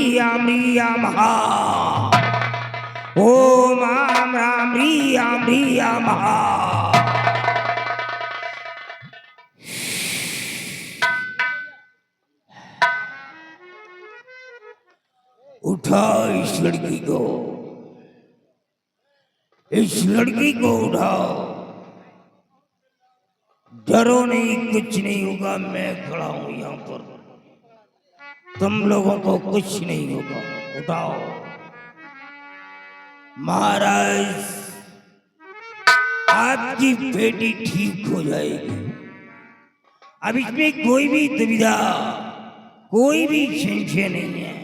ह्रीं महा। ओम आम ह्रीं महा। उठा इस लड़की को, इस लड़की को उठाओ। डरो नहीं, कुछ नहीं होगा, मैं खड़ा हूं यहां पर, तुम लोगों को कुछ नहीं होगा। उठाओ। महाराज, आपकी बेटी ठीक हो जाएगी। अब इसमें कोई भी दुविधा, कोई भी संशय नहीं है।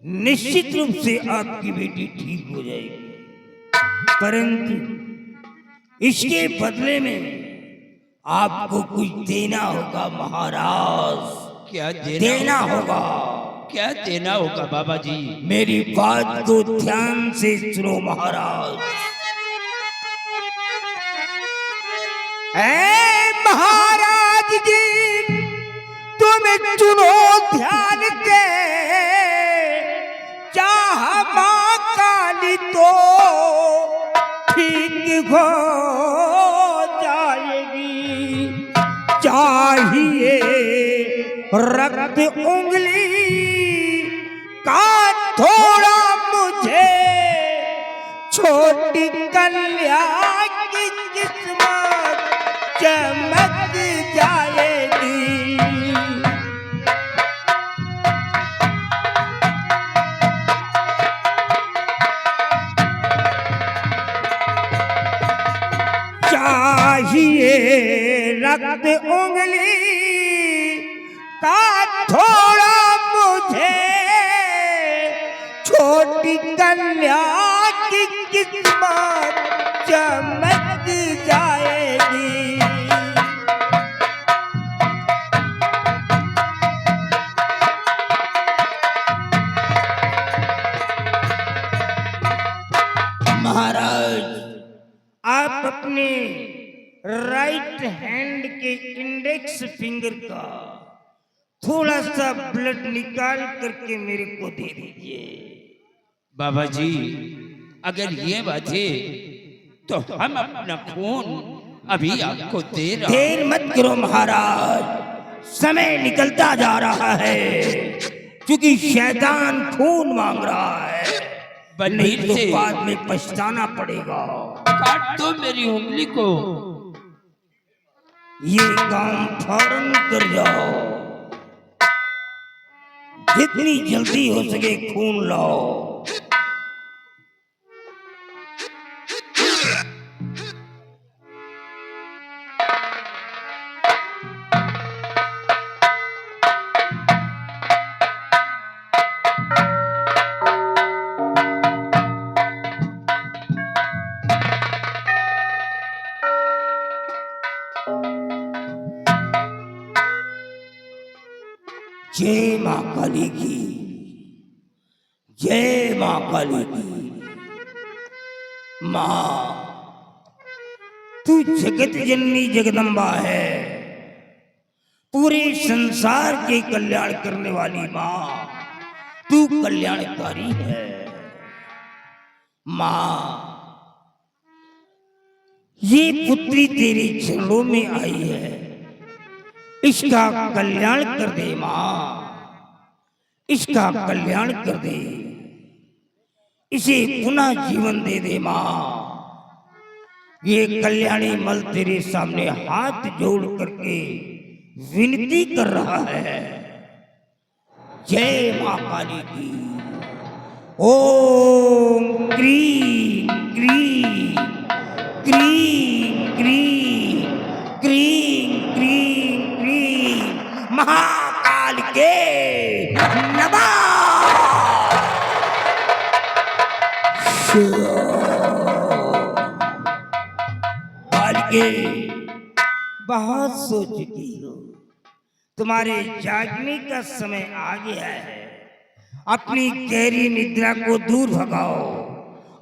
निश्चित रूप से आपकी बेटी ठीक हो जाएगी, परंतु इसके बदले में आपको कुछ देना होगा महाराज। क्या देना होगा? क्या देना होगा बाबा जी? मेरी बात को ध्यान से सुनो महाराज। ऐ महाराज जी, तुम चुनो ध्यान के, चाह मां काली तो ठीक हो जाएगी। चाहिए रक्त उंगली का थोड़ा मुझे, छोटी कल्याण की किस्मत चमक जाएगी। चाहिए रक्त उंगली का थोड़ा मुझे, छोटी कल्याण की किस्मत चमक जाएगी। महाराज, आप अपने राइट हैंड के इंडेक्स फिंगर का थोड़ा सा ब्लड निकाल करके मेरे को दे दीजिए। बाबा जी, अगर ये बात है तो हम अपना खून अभी आपको दे रहे हैं। देर मत करो महाराज, समय निकलता जा रहा है, क्योंकि शैतान खून मांग रहा है। नहीं तो बाद में पछताना पड़ेगा। काट दो मेरी उंगली को। ये काम फौरन कर जाओ, जितनी जल्दी हो सके खून लाओ। जय मां काली की, जय मां काली की। मां, तू जगत जननी जगदम्बा है, पूरे संसार के कल्याण करने वाली मां, तू कल्याणकारी है। मां, ये पुत्री तेरे चरणों में आई है, इसका कल्याण कर दे मां, इसका कल्याण कर दे, इसे पुनः जीवन दे दे मां। ये कल्याणी मल तेरे सामने हाथ जोड़ करके विनती कर रहा है। जय मां काली की। ओम क्रीं क्रीं क्रीं क्रीं क्रीं क्रीं क्रीं महाकाल के नमः। बहुत सो चुकी हो, तुम्हारे जागने का समय आ गया है। अपनी गहरी निद्रा को दूर भगाओ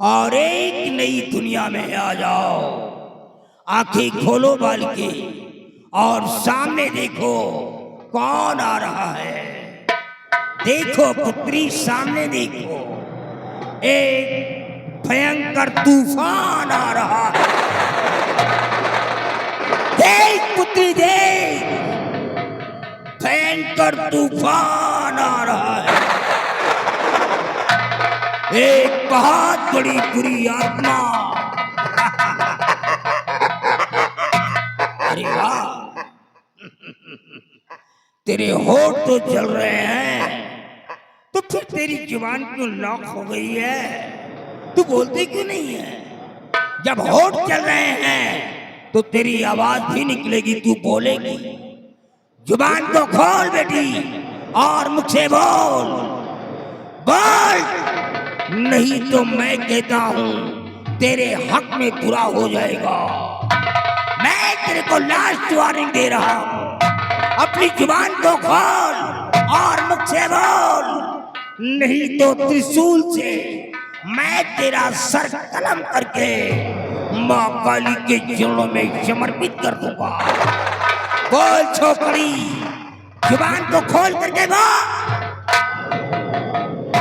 और एक नई दुनिया में आ जाओ। आंखें खोलो बालिके और सामने देखो कौन आ रहा है। देखो पुत्री, सामने देखो, एक भयंकर तूफान आ रहा है। देख पुत्री देख, भयंकर तूफान आ रहा है। एक बहुत बड़ी बुरी आत्मा। अरे वाह, तेरे होठ तो जल रहे हैं, तो फिर तेरी जुबान क्यों लॉक हो गई है? तू बोलती क्यों नहीं है? जब होठ चल रहे हैं तो तेरी आवाज भी निकलेगी, तू बोलेगी। जुबान को खोल बेटी और मुख से बोल, बोल, नहीं तो मैं कहता हूं तेरे हक में बुरा हो जाएगा। मैं तेरे को लास्ट वार्निंग दे रहा हूं, अपनी जुबान को खोल और मुख से बोल, नहीं तो त्रिशूल से मैं तेरा सर कलम करके मां काली के चरणों में समर्पित कर दूंगा। बोल छोकरी, जुबान को खोल करके बोल।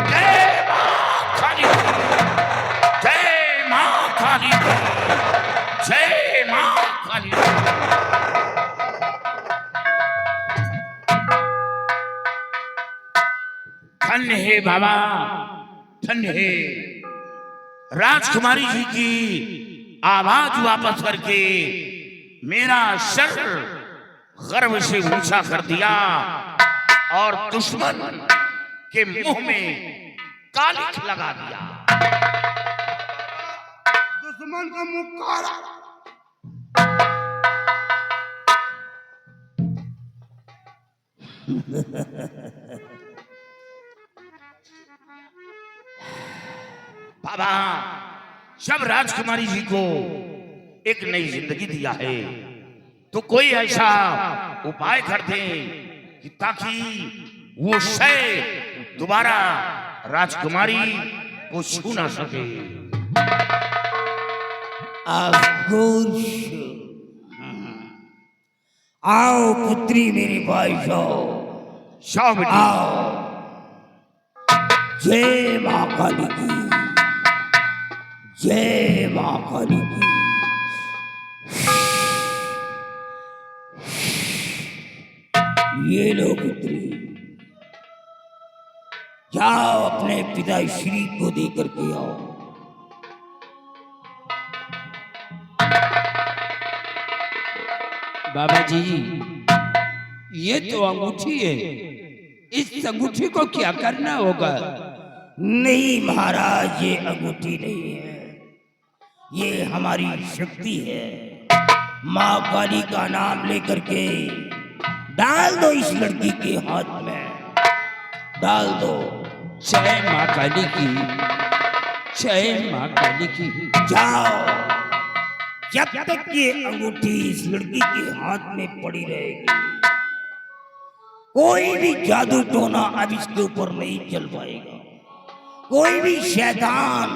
जय मां काली, जय मां काली, जय मां काली। धन्य है बाबा, धन्य है। राजकुमारी जी की आवाज वापस करके मेरा सर गर्व से ऊंचा कर दिया और दुश्मन के मुंह में कालिख लगा दिया। दुश्मन का मुंह काला। बाबा, जब राजकुमारी जी को एक नई जिंदगी दिया है तो कोई ऐसा उपाय कर दे कि ताकि वो शय दोबारा राजकुमारी को छू ना सके। आओ पुत्री मेरी भाई, शाह बेटी। आओ। जय मां काली की, जय मां काली की। ये लो पुत्री, जाओ अपने पिता श्री को देकर के आओ। बाबा जी, ये तो अंगूठी है, इस अंगूठी को क्या करना होगा? नहीं महाराज, ये अंगूठी नहीं है, ये हमारी शक्ति है। माँ काली का नाम लेकर के डाल दो इस लड़की के हाथ में, डाल दो। जय माँ काली की, जय माँ काली की। जाओ, जब तक ये अंगूठी इस लड़की के हाथ में पड़ी रहेगी, कोई भी जादू टोना अब इसके ऊपर नहीं चल पाएगा। कोई भी शैतान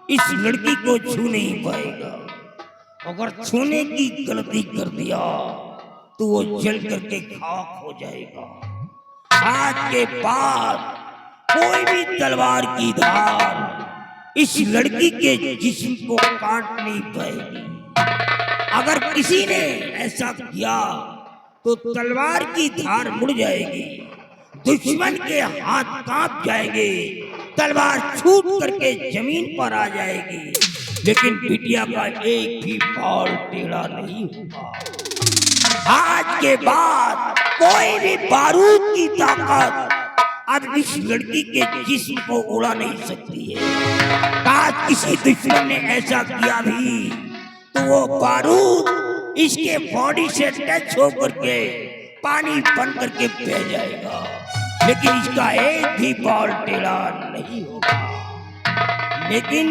इस लड़की को छू नहीं पाएगा। अगर छूने की गलती कर दिया तो वो जल करके खाक हो जाएगा। आज के बाद कोई भी तलवार की धार इस लड़की के जिस्म को काट नहीं पाएगी। अगर किसी ने ऐसा किया तो तलवार की धार मुड़ जाएगी, दुश्मन के हाथ कांप जाएंगे, तलवार छूट करके जमीन पर आ जाएगी, लेकिन बिटिया का एक भी बाल टेढ़ा नहीं होगा। आज के बाद कोई भी बारूद की ताकत अब इस लड़की के जिस्म को उड़ा नहीं सकती है। आज किसी दुश्मन ने ऐसा किया भी तो वो बारूद इसके बॉडी से टच होकर के पानी बन करके बह जाएगा, लेकिन इसका एक भी बाल टेढ़ा नहीं होगा। लेकिन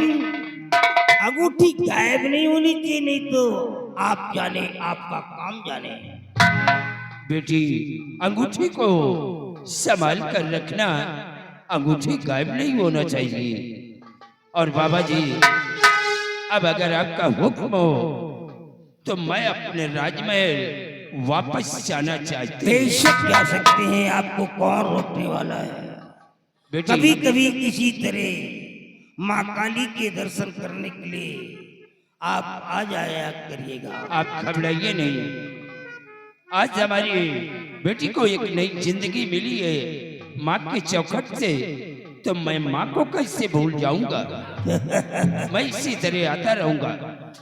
अंगूठी गायब नहीं होनी चाहिए, नहीं तो आप जाने, आपका काम जाने। बेटी, अंगूठी को संभाल कर रखना, अंगूठी गायब नहीं होना चाहिए। और बाबा जी, अब अगर आपका हुक्म हो तो मैं अपने राजमहल वापस जाना चाहती हूँ। बेशक जा सकते हैं, आपको कौन रोकने वाला है। कभी कभी इसी तरह माँ काली के दर्शन करने के लिए आप आ जाया करिएगा। आप घबराइए नहीं, आज हमारी बेटी को एक नई जिंदगी मिली है माँ के चौखट से, तो मैं माँ को कैसे भूल जाऊंगा। मैं इसी तरह आता रहूंगा।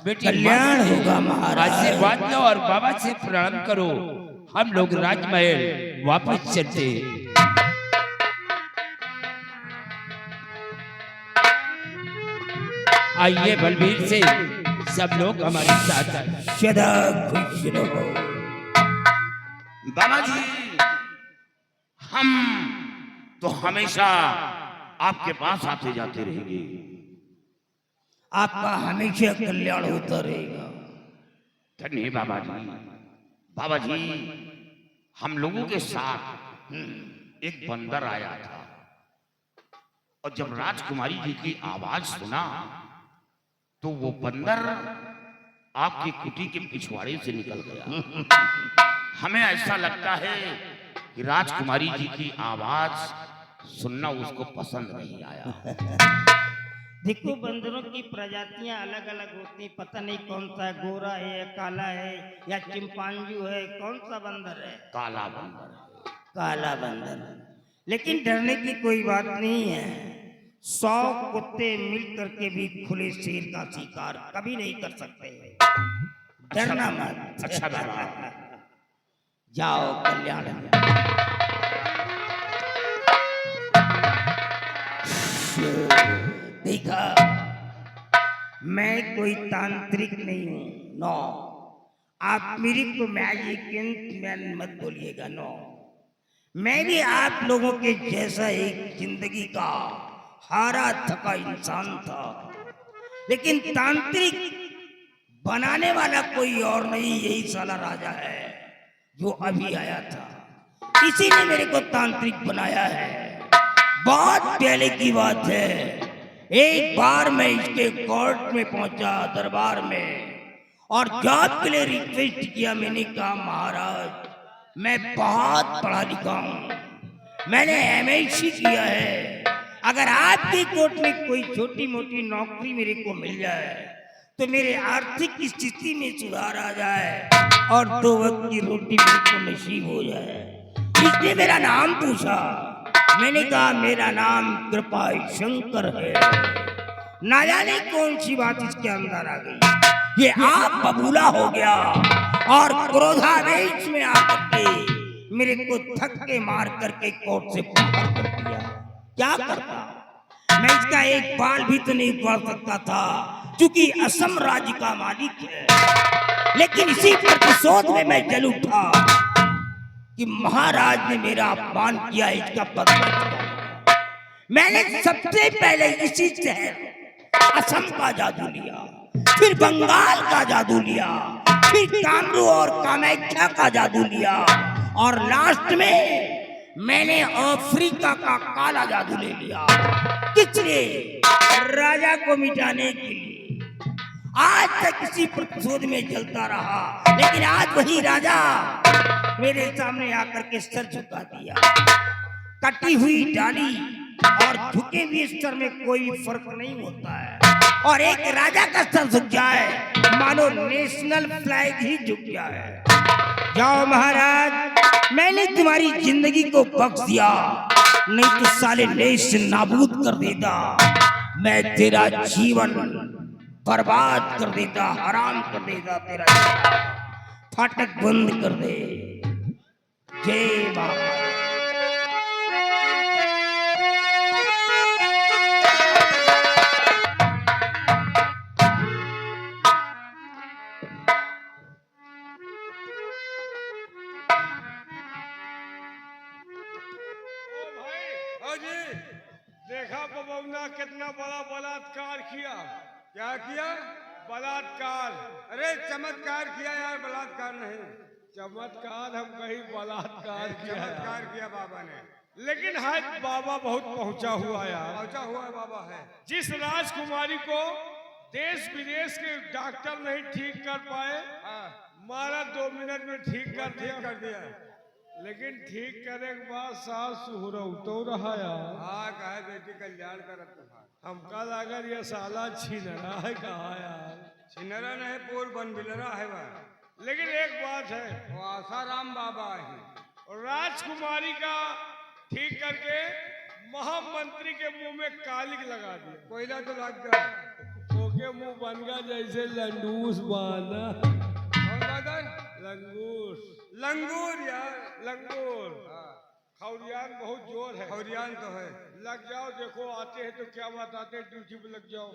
बेटी कल्याण होगा महाराज। आशीर्वाद लो और बाबा से प्रणाम करो। हम लोग राजमहल वापस चलते। आइए बलबीर से सब लोग हमारे साथ आए। सदा खुश रहो। बाबा जी, हम तो हमेशा आपके पास आते जाते रहेंगे। आपका हमेशा कल्याण होता रहेगा। धन्य बाबा जी। बाबा जी, हम लोगों के साथ एक बंदर आया था, और जब राजकुमारी जी की आवाज सुना तो वो बंदर आपकी कुटी के पिछवाड़े से निकल गया। हमें ऐसा लगता है कि राजकुमारी जी की आवाज सुनना उसको पसंद नहीं आया। देखो, बंदरों की प्रजातियां अलग अलग होती, पता नहीं कौन सा गोरा है या काला है या चिंपांजू है, कौन सा बंदर है? काला बंदर। काला बंदर। लेकिन डरने की कोई बात नहीं है। 100 कुत्ते मिल करके भी खुले शेर का शिकार कभी नहीं कर सकते। डरना मत। अच्छा बाबा। जाओ कल्याण। देखा, मैं कोई तांत्रिक नहीं हूं। नो, आप मेरे को मैजिक मैन मत बोलिएगा। नो, मैं भी आप लोगों के जैसा एक जिंदगी का हारा थका इंसान था, लेकिन तांत्रिक बनाने वाला कोई और नहीं, यही साला राजा है जो अभी आया था। इसी ने मेरे को तांत्रिक बनाया है। बहुत पहले की बात है, एक बार मैं इसके कोर्ट में पहुंचा, दरबार में, और जॉब के लिए रिक्वेस्ट किया। मैंने कहा, महाराज मैं बहुत पढ़ा लिखा हूं, मैंने MSc किया है, अगर आपकी कोर्ट में कोई छोटी मोटी नौकरी मेरे को मिल जाए तो मेरे आर्थिक स्थिति में सुधार आ जाए और 2 वक्त की रोटी मेरे को नसीब हो जाए। इसने मेरा नाम पूछा। मैंने कहा, मेरा नाम कृपा शंकर है। ना जाने कौन सी बात इसके अंदर आ गई, ये आप बबूला हो गया और क्रोधावेश में आकर के मेरे को धक्के मार करके कोर्ट से बाहर कर दिया। क्या करता, मैं इसका एक बाल भी तो नहीं उखाड़ सकता था, क्योंकि असम राज्य का मालिक है। लेकिन इसी प्रतिशोध में मैं जल उठा कि महाराज ने मेरा अपमान किया, इसका बदला चुकाऊंगा। मैंने सबसे पहले इसी शहर असम का जादू लिया, फिर बंगाल का जादू लिया, फिर कामरू और कामाख्या का जादू लिया, और लास्ट में मैंने अफ्रीका का काला जादू ले लिया। किस लिए? राजा को मिटाने के लिए। आज तक इसी प्रतिशोध में जलता रहा, लेकिन आज वही राजा मेरे सामने आकर के सर झुका दिया। कटी हुई डाली और झुके हुए सर में कोई फर्क नहीं होता है, और एक राजा का सर झुक जाए मानो नेशनल फ्लैग ही झुक जाए। जाओ महाराज, मैंने तुम्हारी जिंदगी को बख्श दिया, नहीं तो साले नेश नाबूद कर देता। मैं तेरा जीवन बर्बाद कर देता, हराम कर देता। तेरा फाटक बंद कर दे। जय बाबा। देखा बबौना कितना बड़ा बलात्कार किया। क्या किया? बलात्कार। अरे चमत्कार किया यार, बलात्कार नहीं। चमत्कार हम कहीं बलात्कार किया। चमत्कार किया बाबा ने, लेकिन है बाबा बहुत पहुंचा हुआ यार। पहुंचा हुआ बाबा है। जिस राजकुमारी को देश विदेश के डॉक्टर नहीं ठीक कर पाए, मारा 2 मिनट में ठीक कर दिया। लेकिन ठीक करे के बाद सास सुहरौ तो रहा यार। हाँ कहे बेटी कल्याण करत हमका अगर ये साला छिनरा है कहा यार। छिनरा नहीं पूर्व बन बिलरा है वह। लेकिन एक बात है वो आसाराम बाबा है और राजकुमारी का ठीक करके महामंत्री के मुंह में कालिक लगा दिया। कोयला तो लग गया ओके मुंह बन गया जैसे लंडूस बांधा। लंगूर लंगूर यार लंगूर। खौरियान बहुत जोर है। खौरियान तो है। लग जाओ देखो आते हैं तो क्या बात आते हैं ड्यूटी पे लग जाओ।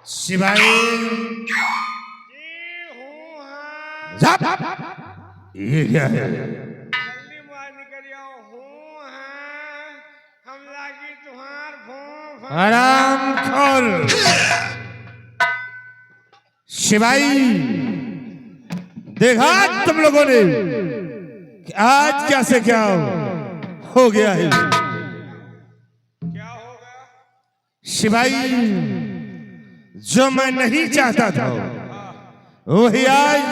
शिवाय झप ये क्या है? जल्दी मार निकल आओ हूँ हाँ हम लागी तुम्हार भों आराम खोल। शिवाई देखा तुम लोगों ने कि आज क्या से क्या हो गया है। क्या हो गया। शिवाई जो मैं नहीं चाहता था वही आज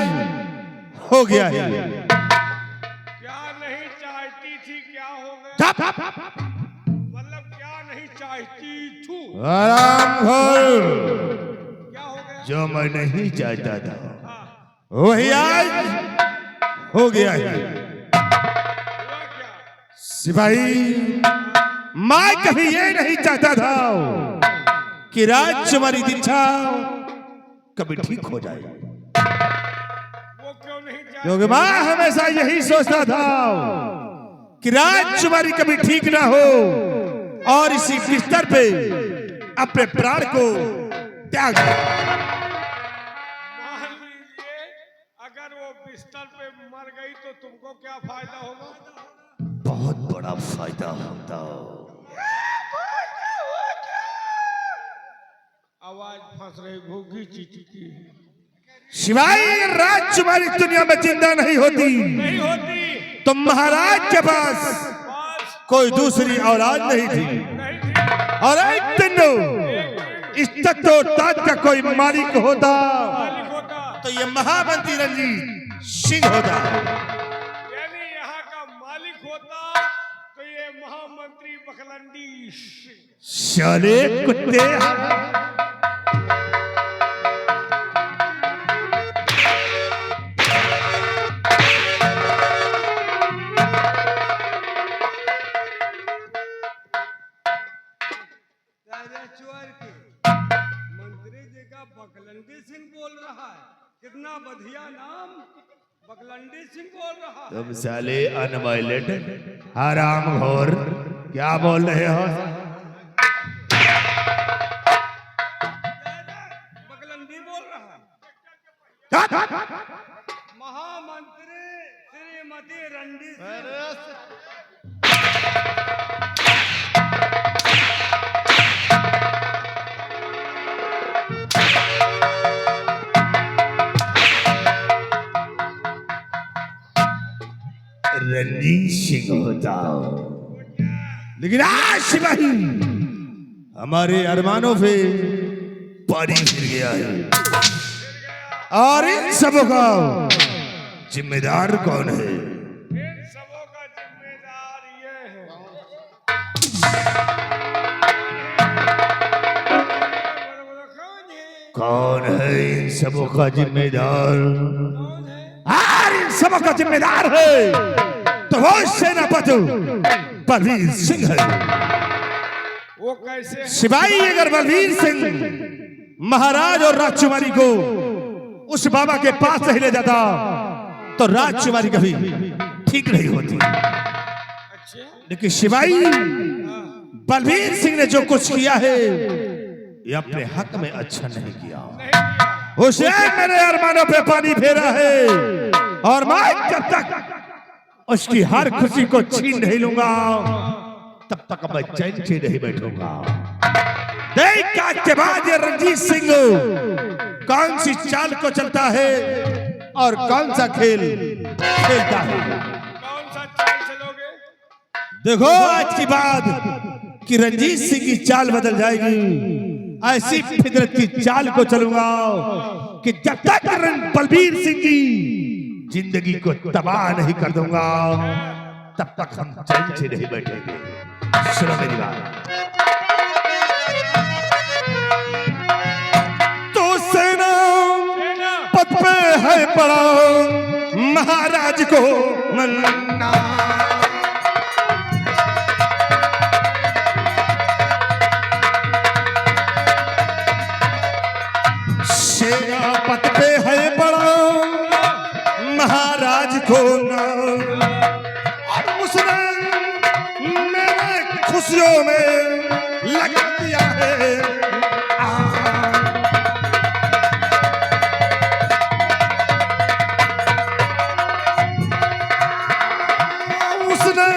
हो गया है। क्या नहीं चाहती थी क्या हो गया। मतलब क्या नहीं चाहती थू। आराम खोल। क्या हो गया। जो मैं नहीं चाहता था वही आज हो गया है। हुआ क्या। सिपाही मैं कभी ये नहीं चाहता था कि राजकुमारी दीक्षा कभी ठीक हो जाए, वो क्यों नहीं चाहती। क्योंकि मैं हमेशा यही सोचता था कि राजकुमारी कभी ठीक ना हो और इसी बिस्तर पे अपने प्राण को त्याग दे। मान लीजिए अगर वो बिस्तर पे मर गई तो तुमको क्या फायदा होगा। बहुत बड़ा फायदा होता। अब आवाज फंस रही घोगी चीची की। शिवाई अगर राजकुमारी दुनिया में जिंदा नहीं होती नहीं होती तो महाराज के पास बस कोई दूसरी औलाद नहीं थी। नहीं थी। और एक दिन इस तत्व ताज का कोई मालिक होता मालिक होता तो ये महामंत्री रंजीत सिंह होता। यानी यहाँ का मालिक होता तो ये महामंत्री बखलंडी साले कुत्ते। राजेश्वर के मंत्री जी का बखलंडी सिंह बोल रहा है। कितना बढ़िया नाम, बखलंडी सिंह बोल रहा है। तुम साले अनवायलेट हराम घोर क्या बोल रहे हो? बखलंडी बोल रहा है। महामंत्री श्रीमती रंडी सिंह। रंजीत सिंह होता। लेकिन आज सिपाही हमारे अरमानों पे पानी फिर गया है और इन सबों का जिम्मेदार कौन है? इन सबों का जिम्मेदार ये है। कौन है इन सबों का जिम्मेदार? कौन है? और इन सबों का जिम्मेदार है तो वो सेनापति बलवीर सिंह है। वो कैसे है? सिपाही अगर बलवीर सिंह महाराज और राजकुमारी को उस बाबा के पास नहीं ले जाता तो राजकुमारी कभी ठीक नहीं होती। अच्छे लेकिन सिपाही बलवीर सिंह ने जो कुछ किया है ये अपने हक में अच्छा नहीं किया। नहीं किया। उसे मेरे अरमानों पे पानी फेरा है और मैं जब तक उसकी हर खुशी को छीन नहीं लूंगा तब तक मैं चैन से नहीं बैठूंगा। देख आज के बाद ये रंजीत सिंह कौन सी चाल को चलता है और कौन सा खेल खेलता है। कौन सा चाल चलोगे? देखो आज की बात कि रंजीत सिंह की चाल बदल जाएगी। ऐसी फितरत की चाल को चलूंगा कि जब तक बलबीर सिंह की जिंदगी को तबाह नहीं कर दूंगा तब तक हम चैन से नहीं बैठेंगे। सुनो मेरी बात। तो सेना पद पे है बड़ा महाराज को मन्ना। सेनापत पे है बड़ा महाराज को ना और उसने मेरे खुशियों में लगा दिया है। उसने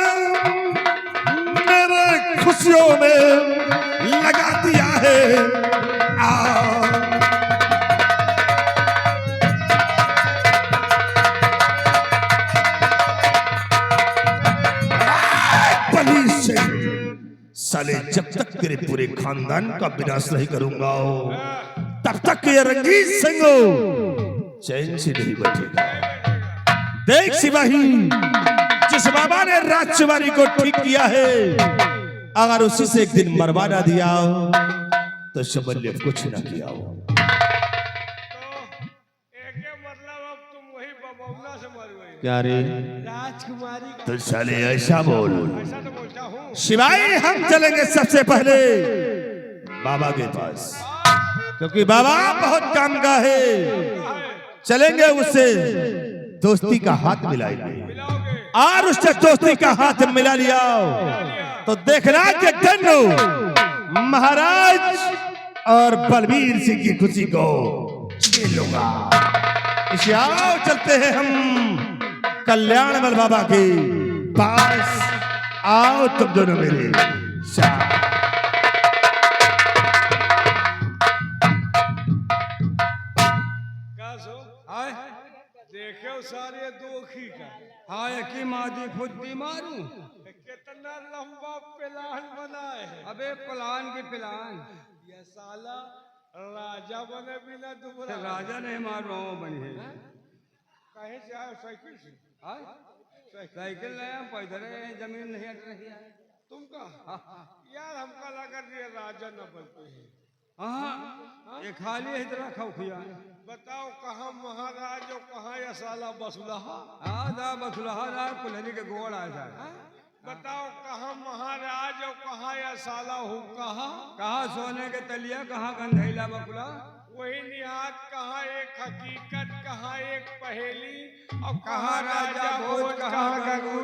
मेरे खुशियों में लगा दिया है। साले जब तक तेरे पूरे खानदान का विनाश नहीं करूंगा तब तक ये रंजीत सिंह चैन से नहीं बैठेगा। देख सिपाही जिस बाबा ने राजकुमारी को ठीक किया है अगर उसी से एक दिन मरवा ना दिया तो समझ ले कुछ ना किया हो। तो एक मतलब अब तुम वही बबौना से मर गए। क्या रे राजकुमारी का तो साले ऐसा बोल। ऐसा तो बोलता हूँ। शिवाई हम चलेंगे सबसे पहले बाबा के पास क्योंकि बाबा बहुत काम का है। चलेंगे उससे दोस्ती का हाथ मिलाएंगे मिलाओगे? और उससे दोस्ती का हाथ मिला लिया तो देखना कि गन्नू महाराज और बलबीर सिंह की खुशी को छीन लूंगा। इसे आओ चलते हैं हम कल्याण बल बाबा के पास। आओ तुम दोनों मेरे साथ। यो सारे दोखी का हाँ एक ही मादी फुद्दी मारूं। कितना लंबा प्लान बनाए है। अबे प्लान की प्लान, ये साला राजा बने बिना दुबरा राजा नहीं मारो बनी है। कहीं से आए साइकिल से? हाँ? साइकिल लाया पैदल है, जमीन नहीं हट रही है। तुम कहा यार हमका लगा ये राजा न बनते हैं। हाँ ये खाली है इतना खौफिया। बताओ कहाँ महाराज और कहाँ ये साला बसुलहा? हाँ दा बसुलहा दा कुल्हरी के गोड़ आया था। बताओ कहाँ महाराज और कहाँ ये साला हूँ कहाँ? कहाँ सोने के तलिया, कहाँ गंधैला बकुला। वही निहात कहाँ एक हकीकत, कहाँ एक पहेली और कहाँ राजा भोज, कहाँ गंगू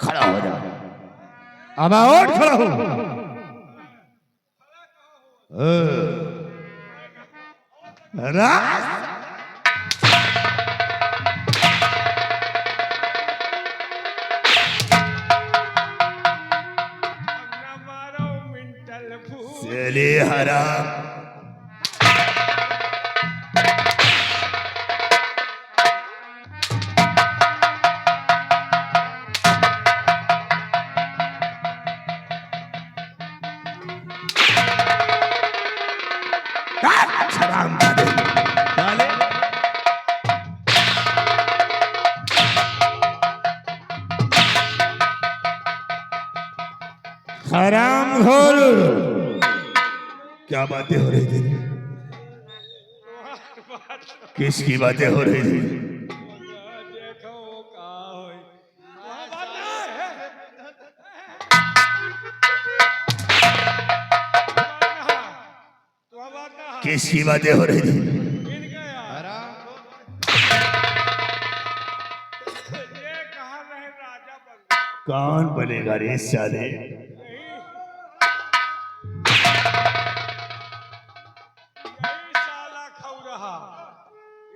खड़ा हो जा। अब और खड़ा हो। राज न मारो मिंटल फूल। चले हरा हराम घोर। क्या बातें हो रही थी? किसकी बातें हो रही थी? देखो कहाँ होई। वहाँ बात है। वहाँ बात है। किसकी बातें हो रही थी? इनका यार। ये कहाँ रहे राजा बन? कौन बनेगा रे साले? यही साला खौ रहा।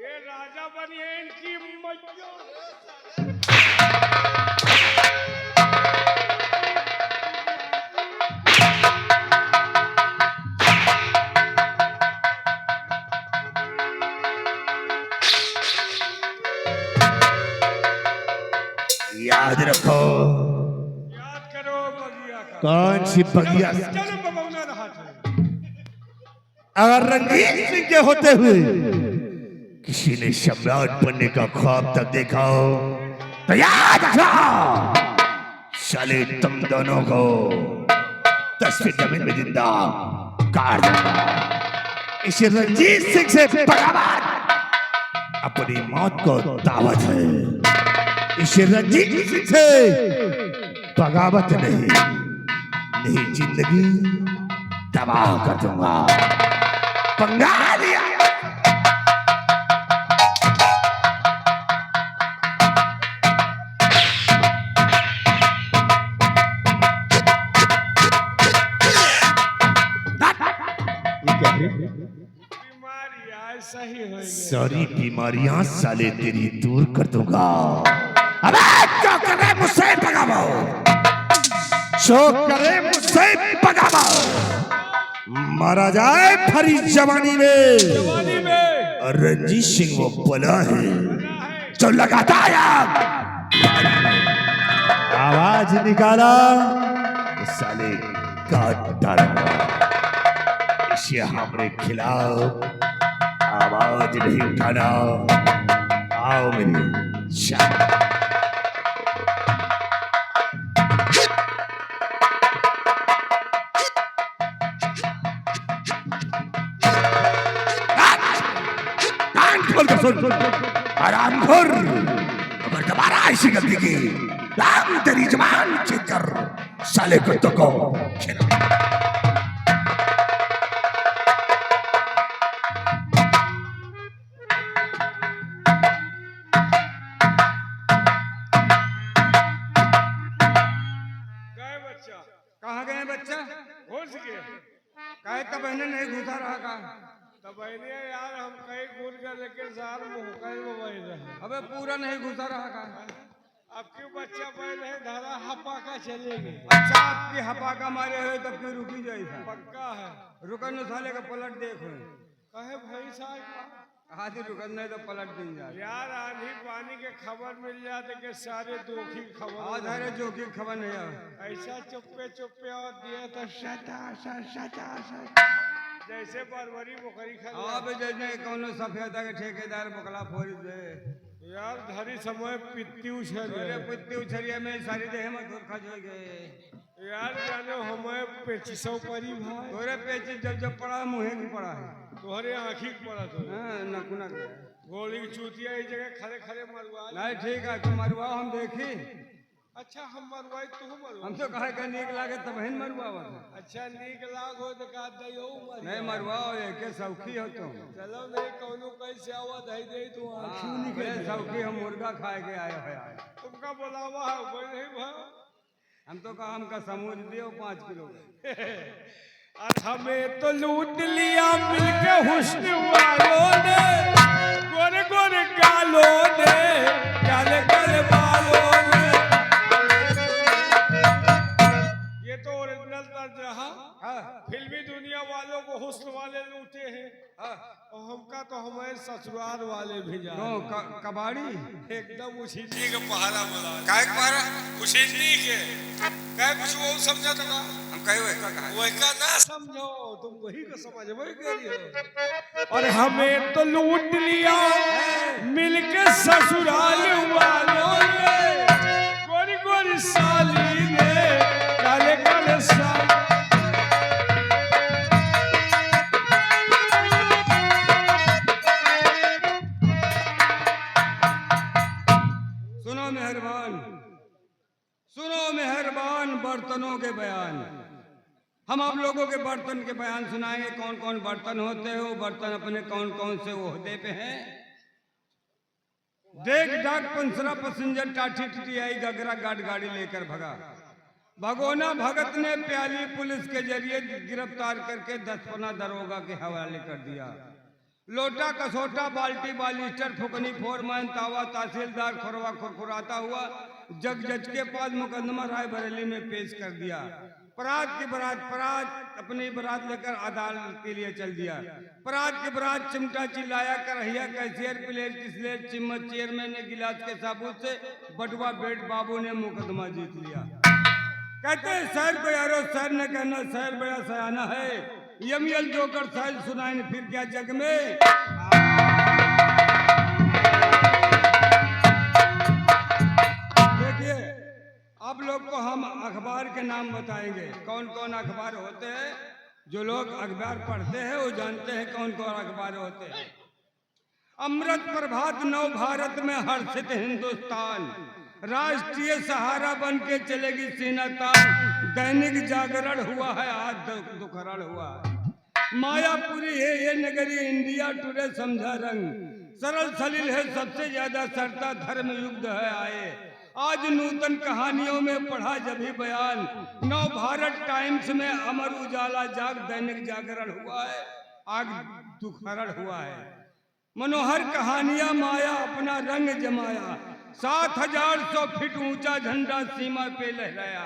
ये राजा बनिए इनकी मैया। याद रखो। याद करो बगिया का। कौन सी बगिया? चलो बबौना रहा था। अगर रंगीन सिंह के होते हुए किसी ने सम्राट बनने का ख्वाब तक देखा हो तो याद रखो साले तुम दोनों को 10 फीट जमीन में जिंदा काट दूंगा। इस रंजीत सिंह से बगावत अपनी मौत को दावत है। इस रंजीत सिंह से बगावत नहीं जिंदगी तबाह कर दूंगा। पंगा लिया। बीमारी सही हो गई। सारी बीमारियां साले तेरी दूर कर दूंगा। अबे जो करे मुझसे भगाओ, जो करे मुझसे भगाओ। मारा जाए भरी जवानी में। जवानी में और रंजीत सिंह वो बला है जो लगाता है आग। आवाज निकाला तो साले काट डालूंगा। इसे हमारे खिलाफ आवाज नहीं उठाना। आओ मेरी शान। आरामखोर, अगर दोबारा ऐसी गलती की राम तेरी जबान चेक कर साले कुत्तों को खिला। गए बच्चा। कहाँ गए बच्चा? घोष काहे तब बहने नहीं घुसा रहा का? तब बहनिया यार हम कहीं घूर गए लेकिन सार मुँह कहीं में वही रहे। अबे पूरा नहीं घुसा रहा का? अब क्यों बच्चा बैल है धारा हपा का चलेगी। अच्छा आपकी हपा का मारे हुए तब क्यों रुकी जाए था? पक्का है। रुकन न साले का पलट देखो। कहे भाई साहब आदि रुकन नहीं तो पलट दिन जा। यार आंधी पानी के खबर मिल जाते कि सारे दुखी खबर आज है जो की खबर नहीं है। ऐसा चुप्पे चुप्पे और दिए तो जैसे परवरी बकरी खा अब जैसे कौनो सफेदा के ठेकेदार बकला फोड़ दे। यार धरी समय पित्ती उछल अरे पुत्ती उछरिया में सारी देह में धूल खज हो गए। यार जाने हमें पेचिसों परी भाई तोरे पेची जब जब पड़ा मुँह की पड़ा है। तुम्हारे आँखी पड़ा तो नकुना के गोली की चूतिया इस जगह खड़े खड़े मरवा। नहीं ठीक है तुम मरवा हम देखी। अच्छा हम मरवाई तू मरवा। हम तो कहे का नीक लागे तब ही मरवा। अच्छा नीक लाग हो तो का दयो नहीं मरवाओ ये के सौखी हो तुम। चलो नहीं कौनो कैसे आवा दही दे तू आँखी बड़े सौखी हम मुर्गा खाए के आए हैं। तुमका बुलावा है कोई नहीं भाई। हम तो कहा हमका समूह दियो 5 किलो। और हमें तो लूट लिया मिलके हुस्न वालों ने गोरे गोरे गालों ने काले काले बालों ने। ये तो ओरिजिनल तर्ज रहा। फिल्मी दुनिया वालों को हुस्न वाले लूटे हैं और हमका तो हमारे ससुराल वाले भी जा कबाड़ी एकदम उछीनी के पहाड़ा बोला। काय पहाड़ा उछीनी के काय कुछ वो समझा तो ना हम कहे वही का ना समझो तुम वही को समझ वही करिए। और हमें तो लूट लिया मिलके ससुराल वालों ने गोरी गोरी साली ने काले काले साली। सुनो मेहरबान बर्तनों के बयान। हम आप लोगों के बर्तन के बयान सुनाएंगे। कौन कौन बर्तन होते हैं वो बर्तन अपने कौन कौन से ओहदे पे हैं। देख डाक पंसरा पैसेंजर टाठी टिटियाई गगरा गाड़ी लेकर भगा। भगोना भगत ने प्याली पुलिस के जरिए गिरफ्तार करके 10 दरोगा के हवाले कर दिया। लोटा कसोटा बाल्टी बालिस्टर फुकनी फोरमैन तावा तहसीलदार खुरवा खुरखुराता हुआ जग जज के पास मुकदमा रायबरेली में पेश कर दिया। परात अपनी बारात लेकर अदालत के लिए चल दिया। परात की बारात चिमटा चिल्लाया करहिया कैशियर प्लेट किसलेट चिम्मच चेयरमैन ने गिलास के साबुत से बटुआ बेट बाबू ने मुकदमा जीत लिया। कहते हैं शहर को यारो शहर ने कहना शहर बड़ा सयाना है। यमियल जोकर साइल सुनाए फिर क्या जग में। देखिए आप लोग को हम अखबार के नाम बताएंगे। कौन कौन अखबार होते हैं। जो लोग अखबार पढ़ते हैं वो जानते हैं कौन कौन अखबार होते हैं। अमृत प्रभात नव भारत में हर्षित हिंदुस्तान, राष्ट्रीय सहारा बन के चलेगी सीना तान, दैनिक जागरण हुआ है आज दुखहरण हुआ है। मायापुरी है ये नगरी, इंडिया टुडे समझा रंग, सरल सलील है सबसे ज्यादा सरता, धर्म युक्त है आए। आज नूतन कहानियों में पढ़ा जब भी बयान, नव भारत टाइम्स में अमर उजाला जाग, दैनिक जागरण हुआ है आग दुखहरण हुआ है। मनोहर कहानियां माया अपना रंग जमाया, 7100 फीट ऊंचा झंडा सीमा पे लहराया।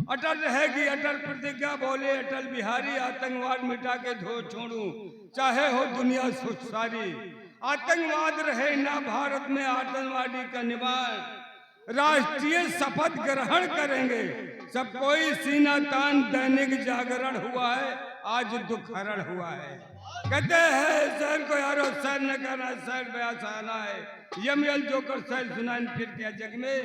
अटल रहेगी अटल प्रतिज्ञा बोले अटल बिहारी, आतंकवाद मिटा के धो छोड़ू चाहे हो दुनिया सारी। आतंकवाद रहे ना भारत में आतंकवादी का निवास, राष्ट्रीय शपथ ग्रहण करेंगे सब कोई सीना तान, दैनिक जागरण हुआ है आज दुखहरण हुआ है। कहते हैं शहर को यारो शहर न कहना शहर बया सहना है। यमियल जोकर शहर सुनाइन फिर क्या जग में।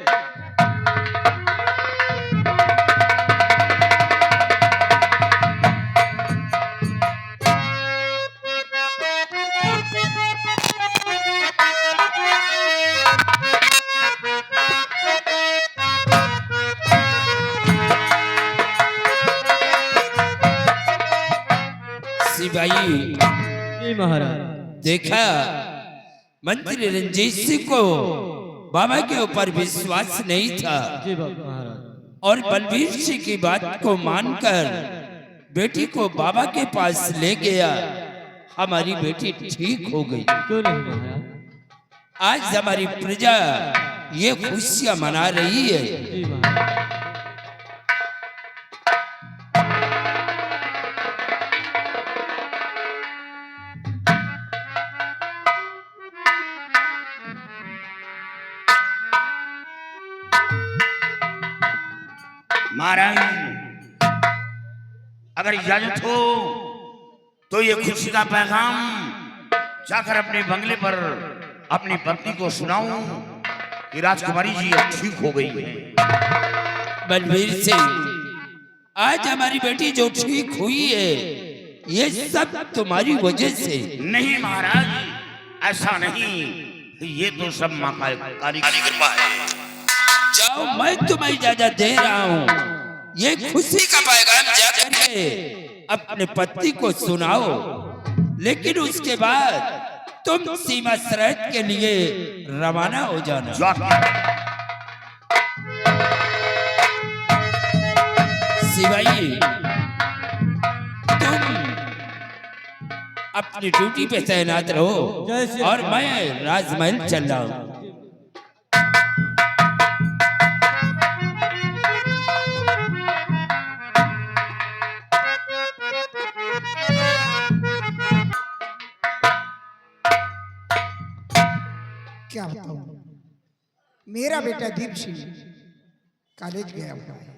सिपाही महाराज देखा मंत्री रंजीत सिंह को बाबा के ऊपर विश्वास नहीं था जी महाराज। और बलबीर सिंह की बात को मानकर बेटी को बाबा के पास ले गया, हमारी बेटी ठीक हो गई। क्यों नहीं महाराज? आज हमारी प्रजा ये खुशियां मना रही है। जी महाराज। महाराज अगर इजाजत हो तो ये खुशी का पैगाम जाकर अपने बंगले पर अपनी पत्नी को सुनाऊं कि राजकुमारी जी अब ठीक हो गई है। बलबीर सिंह, आज हमारी बेटी जो ठीक हुई है, ये सब तुम्हारी वजह से। नहीं महाराज, ऐसा नहीं, ये तो सब माँ का कारीगरी कृपा है। जाओ, मैं तुम्हें इजाजत दे रहा हूँ। ये खुशी का पैगाम जाकर के अपने पति को सुनाओ, लेकिन उसके बाद तुम सीमा सरहद के लिए रवाना हो जाना। सिवाई, तुम अपनी ड्यूटी पे तैनात रहो और मैं राजमहल चल रहा हूँ। क्या बताऊं, मेरा बेटा दीप सिंह कॉलेज गया हुआ है,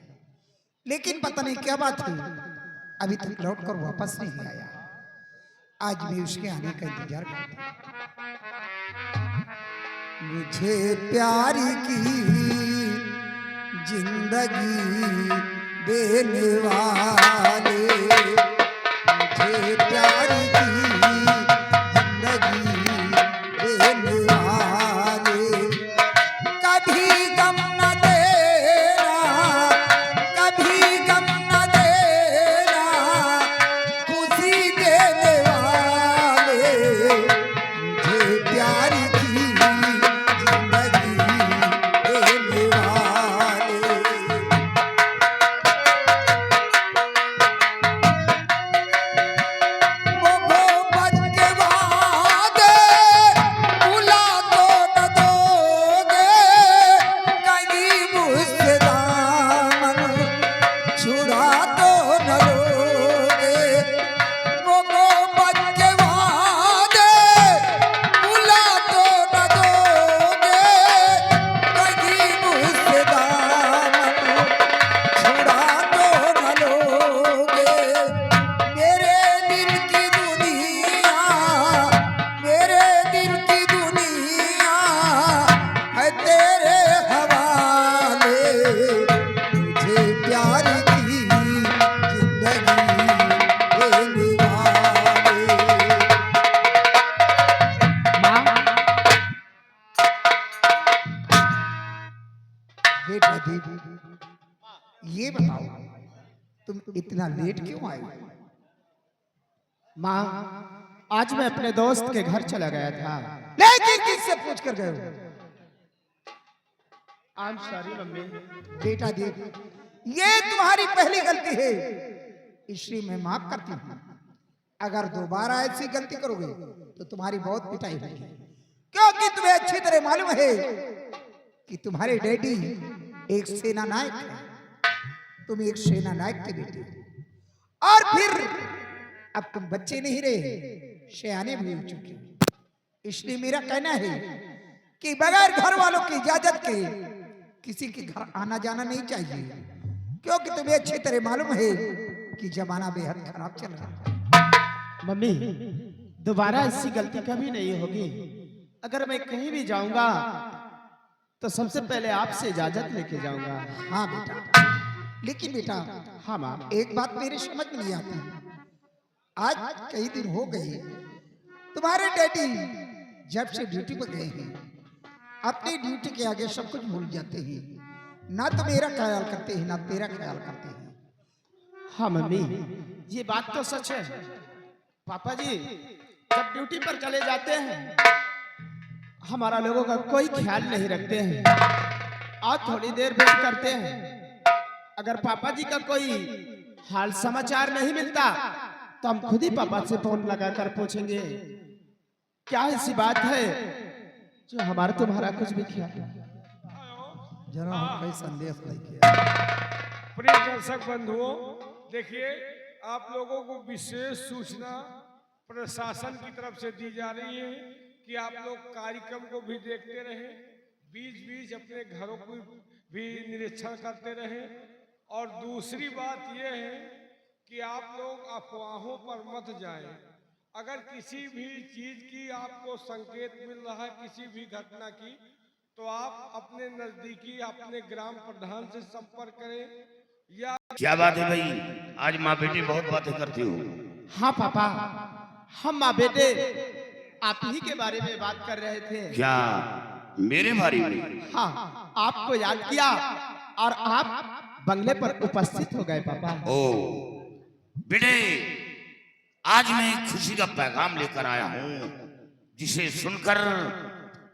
लेकिन पता नहीं क्या बात है, अभी तक लौट कर वापस नहीं आया। आज मैं उसके आने का इंतजार करता हूं। मुझे प्यार की जिंदगी देने वाले, मुझे प्यार की जिंदगी देने वाले, कभी गम न देना, कभी गम न देना, खुशी देने वाले, मुझे प्यार की जिंदगी देने वाले। वो बच के वादे भुला तो न दोगे, कहीं मुझसे दामन छुड़ा तो न लोगे। वो बच के वादे भुला तो न दोगे, कहीं मुझसे दामन छुड़ा तो न लोगे। मेरे दिल की दुनिया, मेरे दिल की दुनिया है तेरे हवाले, मुझे प्यार की जिंदगी देने वाले। बेटा दीप, ये बताओ तुम इतना लेट क्यों आए? माँ, आज मैं अपने दोस्त के घर चला गया था। लेकिन किससे पूछ कर गए हो? I am sorry mummy. बेटा दीप, ये तुम्हारी पहली गलती है, इसलिए मैं माफ करती हूँ। अगर दोबारा ऐसी गलती करोगे तो तुम्हारी बहुत पिटाई होगी, क्योंकि तुम्हें अच्छी तरह मालूम है कि तुम्हारे डैडी एक सेना नायक है, तुम एक सेना नायक के बेटे हो। और फिर अब तुम बच्चे नहीं रहे, सयाने भी हो चुके हो। इसलिए मेरा कहना है कि बगैर घर वालों की इजाजत के किसी के घर आना जाना नहीं चाहिए, क्योंकि तुम्हें अच्छी तरह मालूम है कि जमाना बेहद खराब चल रहा है। मम्मी, दोबारा ऐसी गलती कभी नहीं होगी। अगर मैं कहीं भी जाऊंगा तो सबसे पहले आपसे इजाजत लेके जाऊंगा। हाँ बेटा, लेकिन बेटा हाँ माँ। एक बात मेरे समझ में नहीं आती। आज कई दिन हो गए तुम्हारे डैडी जब से ड्यूटी पर गए हैं, अपनी ड्यूटी के आगे सब कुछ भूल जाते हैं, ना तो मेरा ख्याल करते हैं ना तेरा ख्याल करते हैं। हाँ मम्मी, ये बात तो सच है। पापा जी जब ड्यूटी पर चले जाते हैं, हमारा लोगों का कोई ख्याल नहीं रखते हैं और थोड़ी देर वेट करते हैं। अगर पापा जी का कोई हाल समाचार नहीं मिलता तो हम खुद ही पापा से फोन लगाकर पूछेंगे क्या ऐसी बात है जो हमारा तुम्हारा कुछ भी ख्याल जरा हमको संदेश लेके प्रिय दर्शक बंधुओं, देखिए आप लोगों को विशेष सूचना प्रशासन की तरफ से दी जा रही है कि आप लोग कार्यक्रम को भी देखते रहें, बीच बीच अपने घरों को भी निरीक्षण करते रहें। और दूसरी बात यह है कि आप लोग अफवाहों पर मत जाएं। अगर किसी भी चीज की आपको संकेत मिल रहा है, किसी भी घटना की, तो आप अपने नजदीकी अपने ग्राम प्रधान से संपर्क करें। या क्या बात है भाई, आज माँ बेटी बहुत बातें करती हो। हाँ पापा, हम माँ बेटे आप ही के बारे में बात कर रहे थे। क्या मेरे बारे में? हाँ, आपको याद किया और आप बंगले पर उपस्थित हो गए पापा। ओ बेटे, आज मैं एक खुशी का पैगाम लेकर आया हूँ जिसे सुनकर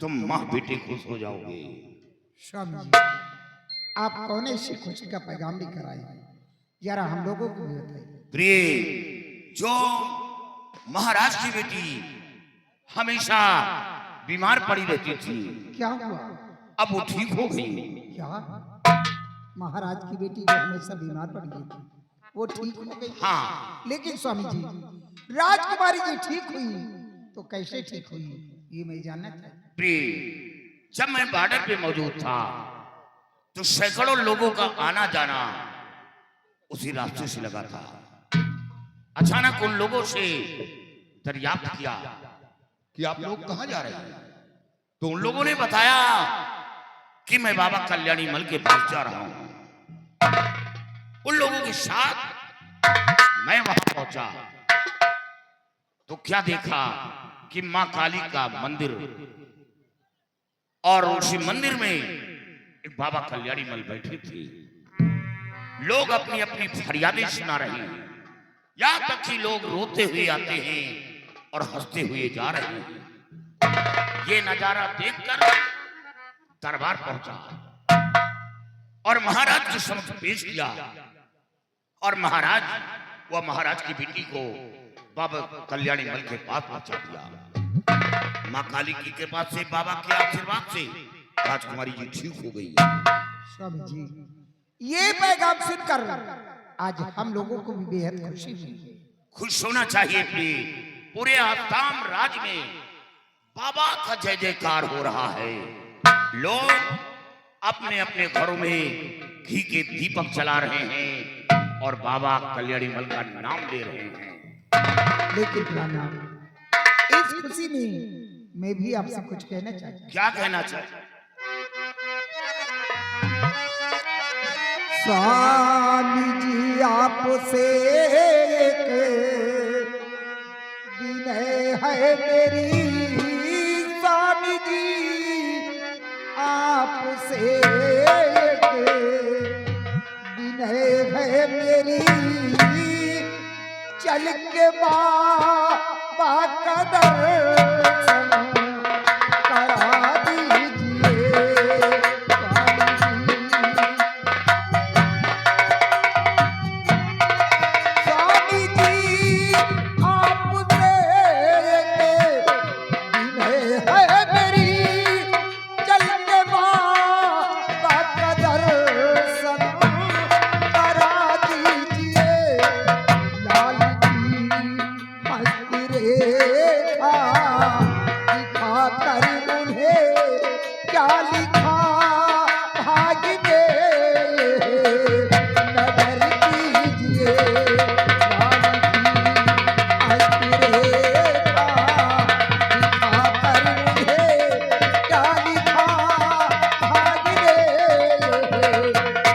तुम माँ बेटे खुश हो जाओगे। स्वामी जी, आप कौन ऐसी खुशी का पैगाम लेकर आए हैं, जरा हम लोगों को भी बताइए। प्रिय, जो महाराज की बेटी हमेशा बीमार पड़ी रहती थी, क्या हुआ? अब वो ठीक हो गई। क्या महाराज की बेटी जो हमेशा बीमार पड़ गई थी वो ठीक हो गई? हाँ। लेकिन स्वामी जी, राजकुमारी जी ठीक हुई तो कैसे ठीक हुई, ये मैं जानना चाहता हूं। प्रिय, जब मैं बॉर्डर पे मौजूद था तो सैकड़ों लोगों का आना जाना उसी रास्ते से लगा था। अचानक उन लोगों से दरियाफ्त किया कि आप लोग कहां जा रहे हैं, तो उन लोगों ने बताया कि मैं बाबा कल्याणी मल के पास जा रहा हूं। उन लोगों के साथ मैं वहां पहुंचा तो क्या देखा कि मां काली का मंदिर, और उसी मंदिर में एक बाबा कल्याणी मल बैठे थे। लोग अपनी अपनी फरियादें सुना रहे हैं, यहां तक कि लोग रोते हुए आते हैं और हंसते हुए जा रहे हैं। ये नजारा देखकर दरबार पहुंचा और महाराज के समक्ष पेश किया, और महाराज व महाराज की बेटी को बाबा कल्याणी मल के पास पहुंचा दिया। मां काली की कृपा से, बाबा के आशीर्वाद से राजकुमारी जी ठीक हो गई। स्वामी जी, ये पैगाम सुनकर आज हम लोगों को भी बेहद खुशी हुई। खुश होना चाहिए प्रिय। पूरे आसाम राज्य में बाबा का जय जयकार हो रहा है। लोग अपने अपने घरों में घी के दीपक जला रहे हैं और बाबा कल्याणी मल का नाम ले रहे हैं। लेकिन प्राणा, इस खुशी में मैं भी आपसे कुछ कहना चाहता हूं। क्या कहना चाहिए? स्वामी जी, आपसे एक विनय है मेरी। स्वामी जी, आपसे एक विनय है मेरी। चल के बाबा का दर्शन करा दीजिए। स्वामी जी, आपसे विनय है मेरी। चल के बाबा का दर्शन करा दीजिए। लाल की मस्ती रेखा दिखा कर उन्हें क्या लिखा भाग दे नजर कीजिए। लाल की मस्ती रेखा दिखा कर उन्हें क्या लिखा भाग दे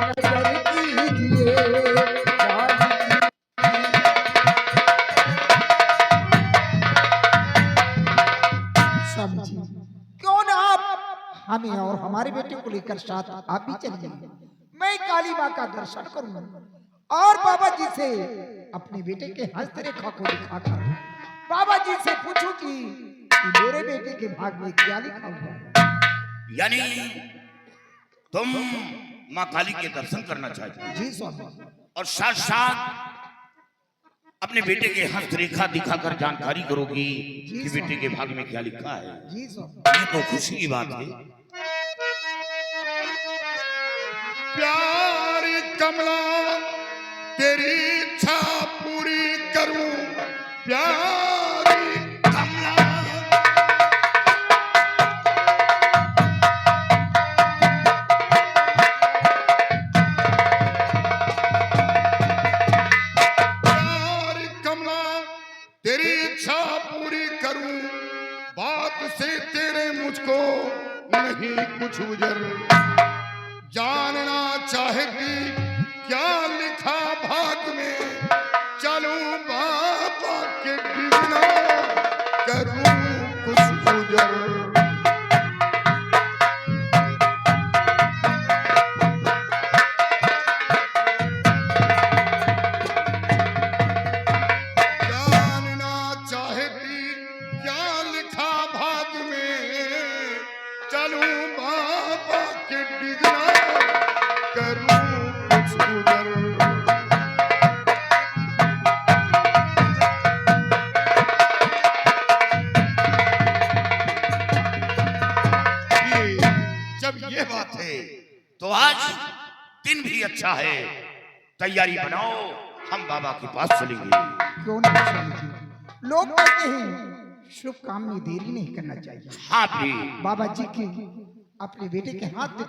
नजर कीजिए। लाल स्वामी जी, क्यों ना आप हमें और हमारे बेटे को लेकर साथ आप भी चलिए। मैं काली माँ का दर्शन करूंगा और बाबा जी से अपने बेटे के हस्तरेखा को दिखाकर बाबा जी से पूछूं कि मेरे बेटे के भाग में क्या लिखा हुआ है। यानी तुम मां काली के दर्शन करना चाहते हो जी स्वामी। और साथ साथ अपने बेटे के हस्तरेखा दिखाकर जानकारी करोगी कि बेटे के भाग में क्या लिखा है। जी स्वामी। ये तो खुशी की बात है। प्यारी कमला तेरी इच्छा पूरी करूं, प्यारी कमला। प्यारी कमला तेरी इच्छा पूरी करूं, बात से तेरे मुझको नहीं कुछ उजर। जानना चाहती क्या लिखा भाग में, चलूं बाबा के बिना करूं कुछ गुजर। जानना चाहती क्या लिखा भाग में, चलूं बाबा के बिना करूं कुछ गुजर। जब ये बात है तो आज दिन भी अच्छा है, तैयारी बनाओ, हम बाबा के पास चलेंगे। क्यों नहीं स्वामी जी? लोग कहते हैं शुभ काम में देरी नहीं करना चाहिए। हाँ भी बाबा जी की अपने बेटे के हाथ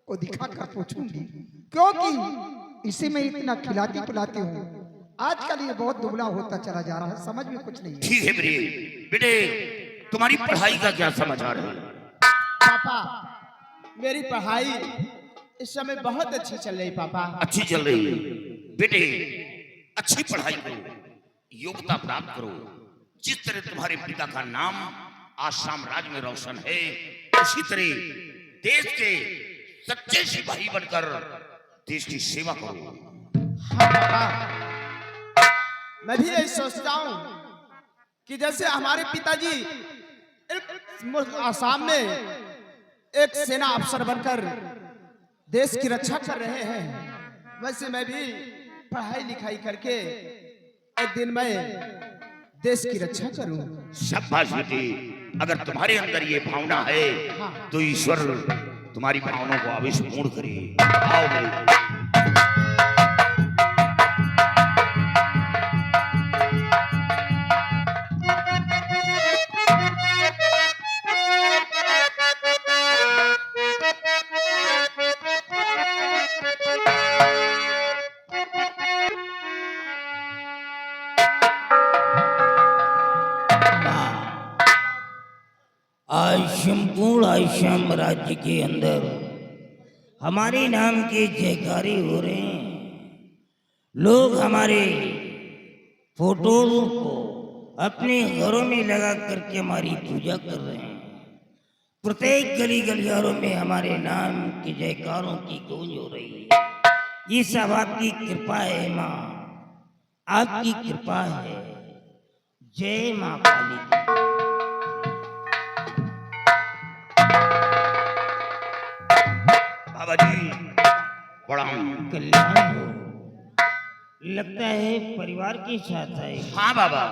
को दिखाकर पूछूंगी, क्योंकि इसे मैं इतना खिलाती पिलाती हूँ, आजकल ये बहुत दुबला होता चला जा रहा है, समझ में कुछ नहीं है। ठीक है बेटे, तुम्हारी पढ़ाई का क्या समाचार है? पापा मेरी पढ़ाई इस समय बहुत अच्छी चल रही पापा। अच्छी चल रही है बेटे, अच्छी पढ़ाई करो, योग्यता प्राप्त करो। जिस तरह तुम्हारे पिता का नाम आज साम्राज्य में रोशन है, उसी तरह देश के सच्चे सिपाही बनकर देश की सेवा करो। हाँ पापा, मैं भी यही सोचता हूँ कि जैसे हमारे पिताजी आसाम में एक सेना अफसर बनकर देश की रक्षा कर रहे हैं, वैसे मैं भी पढ़ाई लिखाई करके एक दिन मैं देश की रक्षा करूं। शाबाश बेटे, अगर तुम्हारे अंदर ये भावना है तो ईश्वर तुम्हारी भावनाओं को अवश्य पूर्ण करे। आओ बेटे। आज संपूर्ण आसाम राज्य के अंदर हमारे नाम के जयकारे हो रहे हैं। लोग हमारे फोटो को अपने घरों में लगा करके हमारी पूजा कर रहे हैं। प्रत्येक गली गलियारों में हमारे नाम के जयकारों की गूंज हो रही है। ये सब आपकी कृपा है माँ, आपकी कृपा है। जय माँ काली की। बाबा जी प्रणाम। कल्याण हो। लगता है परिवार के साथ आए। हाँ बाबा।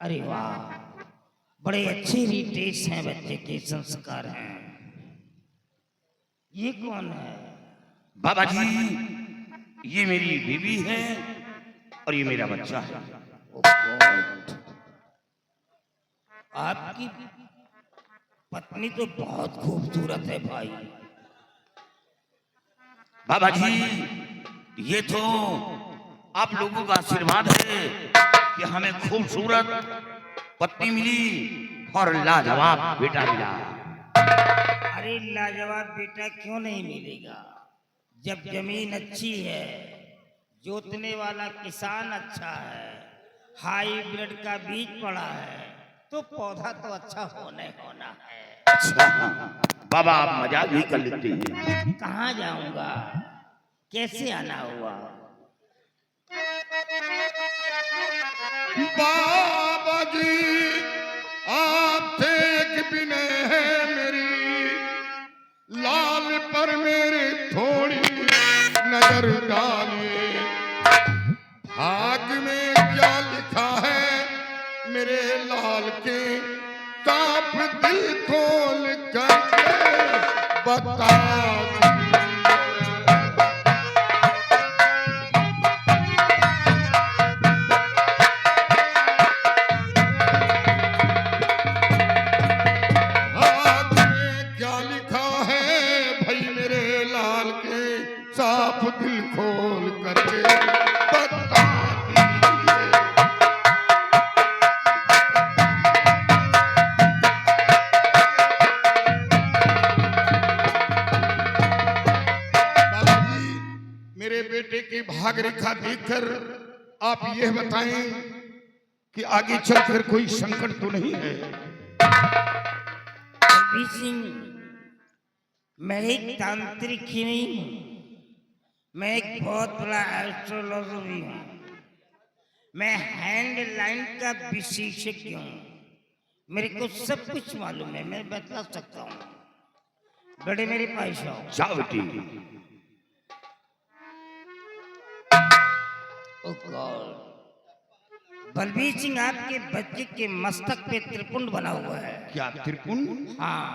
अरे वाह, बड़े अच्छे रिटेश हैं, बच्चे के संस्कार हैं। ये कौन है? बाबा जी ये मेरी बीवी है और ये मेरा बच्चा है। ओ गॉड, आपकी पत्नी तो बहुत खूबसूरत है भाई। बाबा जी ये तो आप लोगों का आशीर्वाद है कि हमें खूबसूरत पत्नी मिली और लाजवाब बेटा मिला। अरे लाजवाब बेटा क्यों नहीं मिलेगा? जब जमीन अच्छी है, जोतने वाला किसान अच्छा है, हाईब्रिड का बीज पड़ा है, तो पौधा तो अच्छा होना है। अच्छा बाबा आप मजाक भी कर लेते हैं। कहाँ जाऊंगा, कैसे आना हुआ? बाबा जी आपसे एक विनय है मेरी, लाल पर मेरी थोड़ी नजर डाले। भाग में क्या लिखा है मेरे लाल के, साफ दिल खोल करके बता साफ दिल खोल करके बता दीजिए। बाबूजी, मेरे बेटे की भाग रेखा देखकर आप यह बताएं कि आगे चलकर कोई संकट तो नहीं है। बलबीर सिंह, मैं एक तांत्रिक ही नहीं हूं, मैं एक बहुत बड़ा एस्ट्रोलॉजर भी हूँ। मैं हैंड लाइन का विशेषज्ञ हूँ, मेरे को सब कुछ मालूम है, मैं बता सकता हूँ। बड़े मेरे पास आओ। जाओ बेटी। ओ गॉड, बलबीर सिंह, आपके बच्चे के मस्तक पे त्रिपुंड बना हुआ है। क्या त्रिपुंड? हाँ,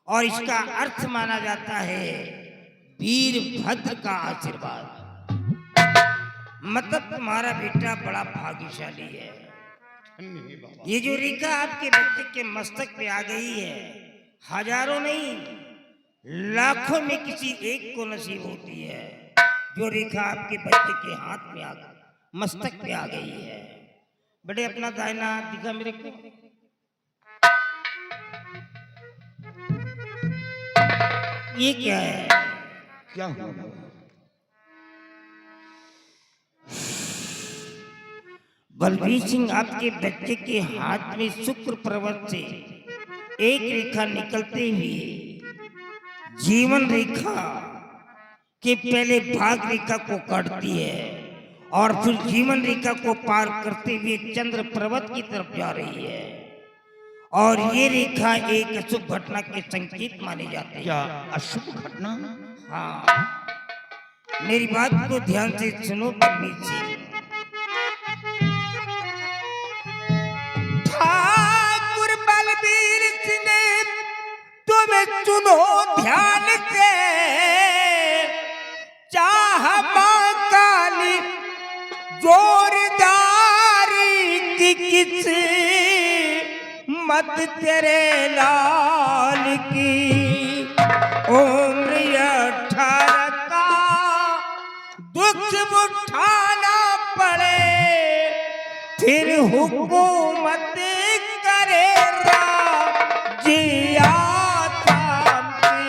और इसका अर्थ माना जाता है वीरभद्र का आशीर्वाद। मतलब तुम्हारा बेटा बड़ा भाग्यशाली है। ये जो रेखा आपके बच्चे के मस्तक पे आ गई है, हजारों नहीं लाखों में किसी एक को नसीब होती है। जो रेखा आपके बच्चे के हाथ में मस्तक पे आ गई है। बड़े अपना दाहिना हाथ दिखा मेरे को। ये क्या है? क्या हुआ? बलबीर सिंह, आपके बच्चे के हाथ में शुक्र पर्वत से एक रेखा निकलते हुए जीवन रेखा के पहले भाग रेखा को काटती है और फिर जीवन रेखा को पार करते हुए चंद्र पर्वत की तरफ जा रही है। और ये रेखा एक अशुभ घटना के संकेत माने जाते हैं। क्या अशुभ घटना? हाँ, मेरी बात को ध्यान से सुनो बलबीर सिंह। ठाकुर बलबीर सिंह ने तुम्हें चुनो ध्यान से, चाह मां काली जोरदारी की किस मत तेरे लाल की। उम्र 18 का दुख उठाना पड़े, फिर हुकूमत करे जिया शांति।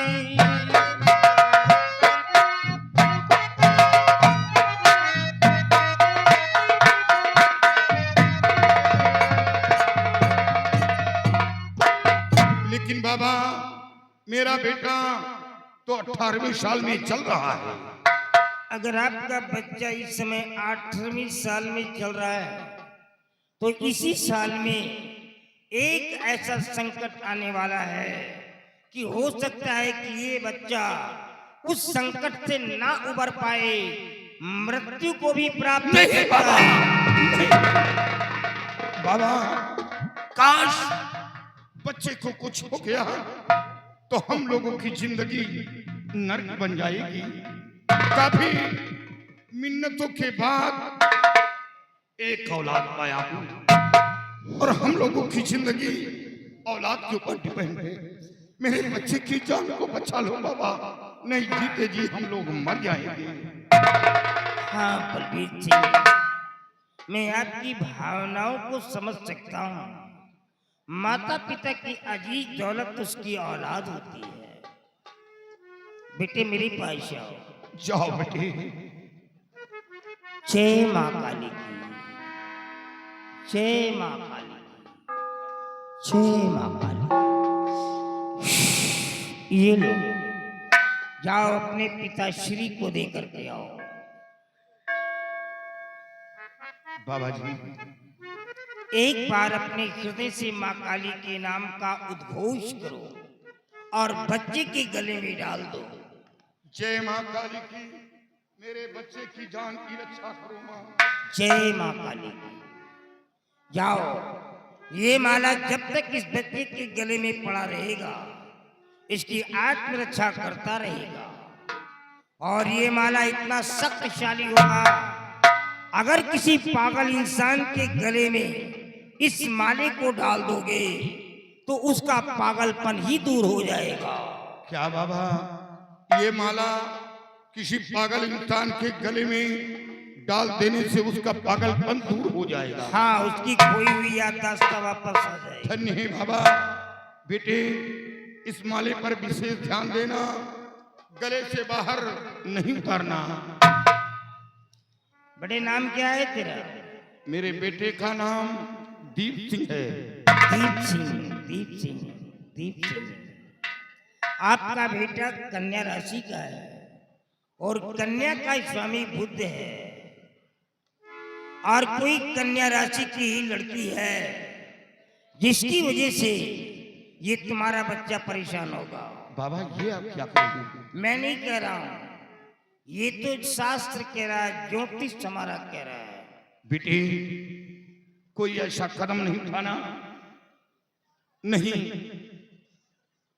लेकिन बाबा, मेरा बेटा तो 18वीं साल में चल रहा है। अगर आपका बच्चा इस समय 18वीं साल में चल रहा है, तो इसी साल में एक ऐसा संकट आने वाला है कि हो सकता है कि ये बच्चा उस संकट से ना उबर पाए, मृत्यु को भी प्राप्त नहीं बाबा, बाबा, काश बच्चे को कुछ हो गया तो हम लोगों की जिंदगी नर्क बन जाएगी। काफी मिन्नतों के बाद एक औलाद पाया हूं और हम लोगों की जिंदगी औलाद के ऊपर डिपेंड है। मेरे बच्चे की जान को बचा लो बाबा, नहीं जीते जी हम लोग मर जाएंगे। हाँ बलबीर सिंह, मैं आपकी भावनाओं को समझ सकता हूँ। माता पिता की अजीज दौलत उसकी औलाद होती है। बेटे मेरे पास आओ। जाओ बेटे। जय माँ काली की, जय माँ काली की, जय माँ काली। ये लो, जाओ अपने पिताश्री को दे करके आओ। बाबा जी, एक बार अपने हृदय से माँ काली के नाम का उद्घोष करो और बच्चे के गले में डाल दो। जय माँ काली की, मेरे बच्चे की जान की रक्षा करो माँ। जय माँ काली की। जाओ, ये माला जब तक इस बच्चे के गले में पड़ा रहेगा, इसकी आत्मरक्षा करता रहेगा। और ये माला इतना शक्तिशाली होगा, अगर किसी पागल इंसान के गले में इस माले को डाल दोगे तो उसका पागलपन ही दूर हो जाएगा। क्या बाबा, ये माला किसी पागल इंसान के गले में डाल देने से उसका पागलपन दूर हो जाएगा? हाँ, उसकी खोई हुई याददाश्त वापस आ जाएगी। धन्य है बाबा। बेटे, इस माले पर विशेष ध्यान देना, गले से बाहर नहीं उतारना। बड़े नाम क्या है तेरा? मेरे बेटे का नाम दीप सिंह है। दीप सिंह, दीप सिंह, दीप सिंह। आपका बेटा कन्या राशि का है और कन्या का स्वामी बुध है, और कोई कन्या राशि की ही लड़की है जिसकी वजह से ये तुम्हारा बच्चा परेशान होगा। बाबा, ये आप क्या कह रहे हैं? मैं नहीं कह रहा हूं, ये तो शास्त्र कह रहा है, ज्योतिष हमारा कह रहा है। बेटे, कोई ऐसा कदम नहीं उठाना नहीं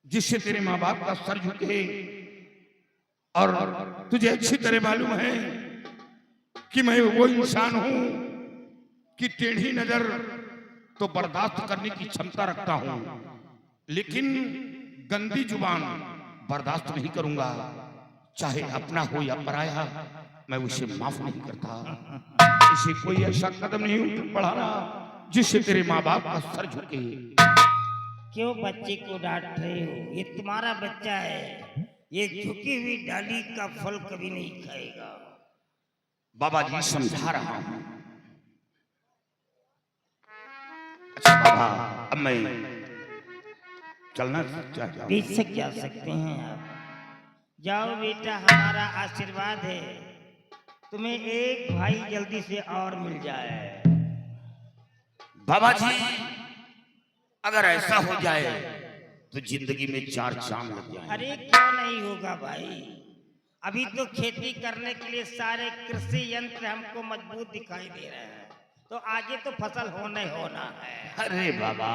जिससे तेरे माँ बाप का सर झुके। और तुझे अच्छी तरह मालूम है कि मैं वो इंसान हूं कि टेढ़ी नजर तो बर्दाश्त करने की क्षमता रखता हूं, लेकिन गंदी जुबान बर्दाश्त नहीं करूंगा। चाहे अपना हो या पराया, मैं उसे माफ नहीं करता। इसे कोई ऐसा कदम नहीं बढ़ाना जिससे तेरे माँ बाप का सर झुके। क्यों बच्चे को डांट रहे हो? ये तुम्हारा बच्चा है, ये झुकी हुई डाली का फल कभी नहीं खाएगा। बाबा जी समझा रहा हूं। अच्छा बाबा, अब मैं चलना चाहता हूं। बीच से क्या सकते हैं आप? जाओ बेटा, हमारा आशीर्वाद है तुम्हें एक भाई जल्दी से और मिल जाए। बाबा जी, अगर ऐसा हो जाए तो जिंदगी में 4 चांद लग जाए। अरे क्यों नहीं होगा भाई, अभी तो खेती करने के लिए सारे कृषि यंत्र हमको मजबूत दिखाई दे रहे हैं, तो आगे तो फसल होने होना है। अरे बाबा,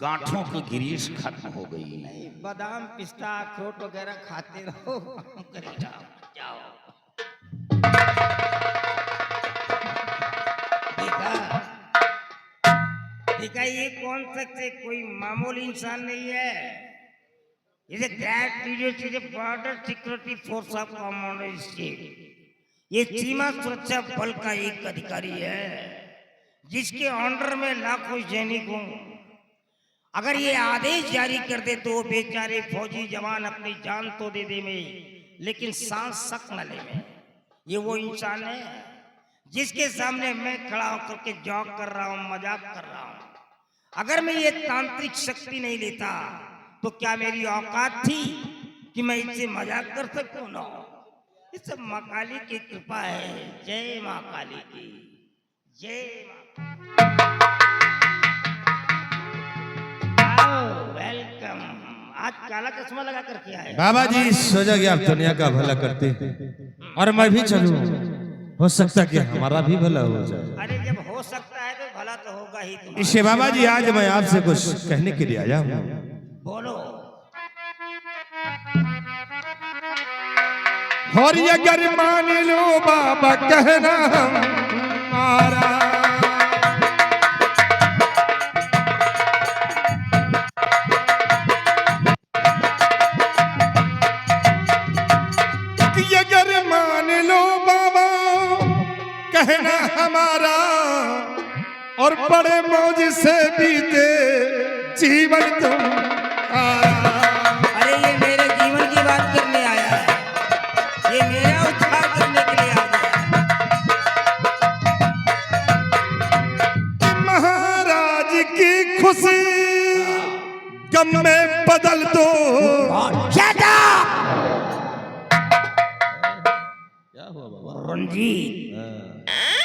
गांठों की गिरीश खत्म हो गई। नहीं, बादाम पिस्ता अखरोट वगैरह खाते रहो। जाओ जाओ। देखा देखा, ये कौन सकते कोई मामूली इंसान नहीं है। इसे border security force of common state, ये सीमा सुरक्षा बल का एक अधिकारी है जिसके अंडर में लाखों सैनिक हों। अगर ये आदेश जारी कर दे तो बेचारे फौजी जवान अपनी जान तो दे दे में, लेकिन सांस सक न ले में। ये वो इंसान है जिसके सामने मैं खड़ा होकर के जॉक कर रहा हूं, मजाक कर रहा हूं। अगर मैं ये तांत्रिक शक्ति नहीं लेता तो क्या मेरी औकात थी कि मैं इससे मजाक कर सकूं? ना, ये सब माँ काली की कृपा है। जय माँ काली की, जय माँ। वेलकम। आज काला चश्मा लगा करके आए। बाबा जी सोचा कि आप दुनिया का भला करते और मैं भी चलूं, हो सकता कि हमारा भी भला हो जाए। अरे जब हो सकता है तो भला तो होगा ही तुम्हारा। इससे बाबा जी आज मैं आपसे कुछ कहने के लिए आया हूँ। बोलो। और अगर मान लो बाबा कहना हमारा, अगर मान लो बाबा कहना हमारा, और बड़े मौज से बीते जीवन तुम्हारा। अरे ये मेरे जीवन की बात करने आया है, ये मेरा उद्धार करने के लिए आ गया है। महाराज की खुशी गम में बदल दो। रंजीत,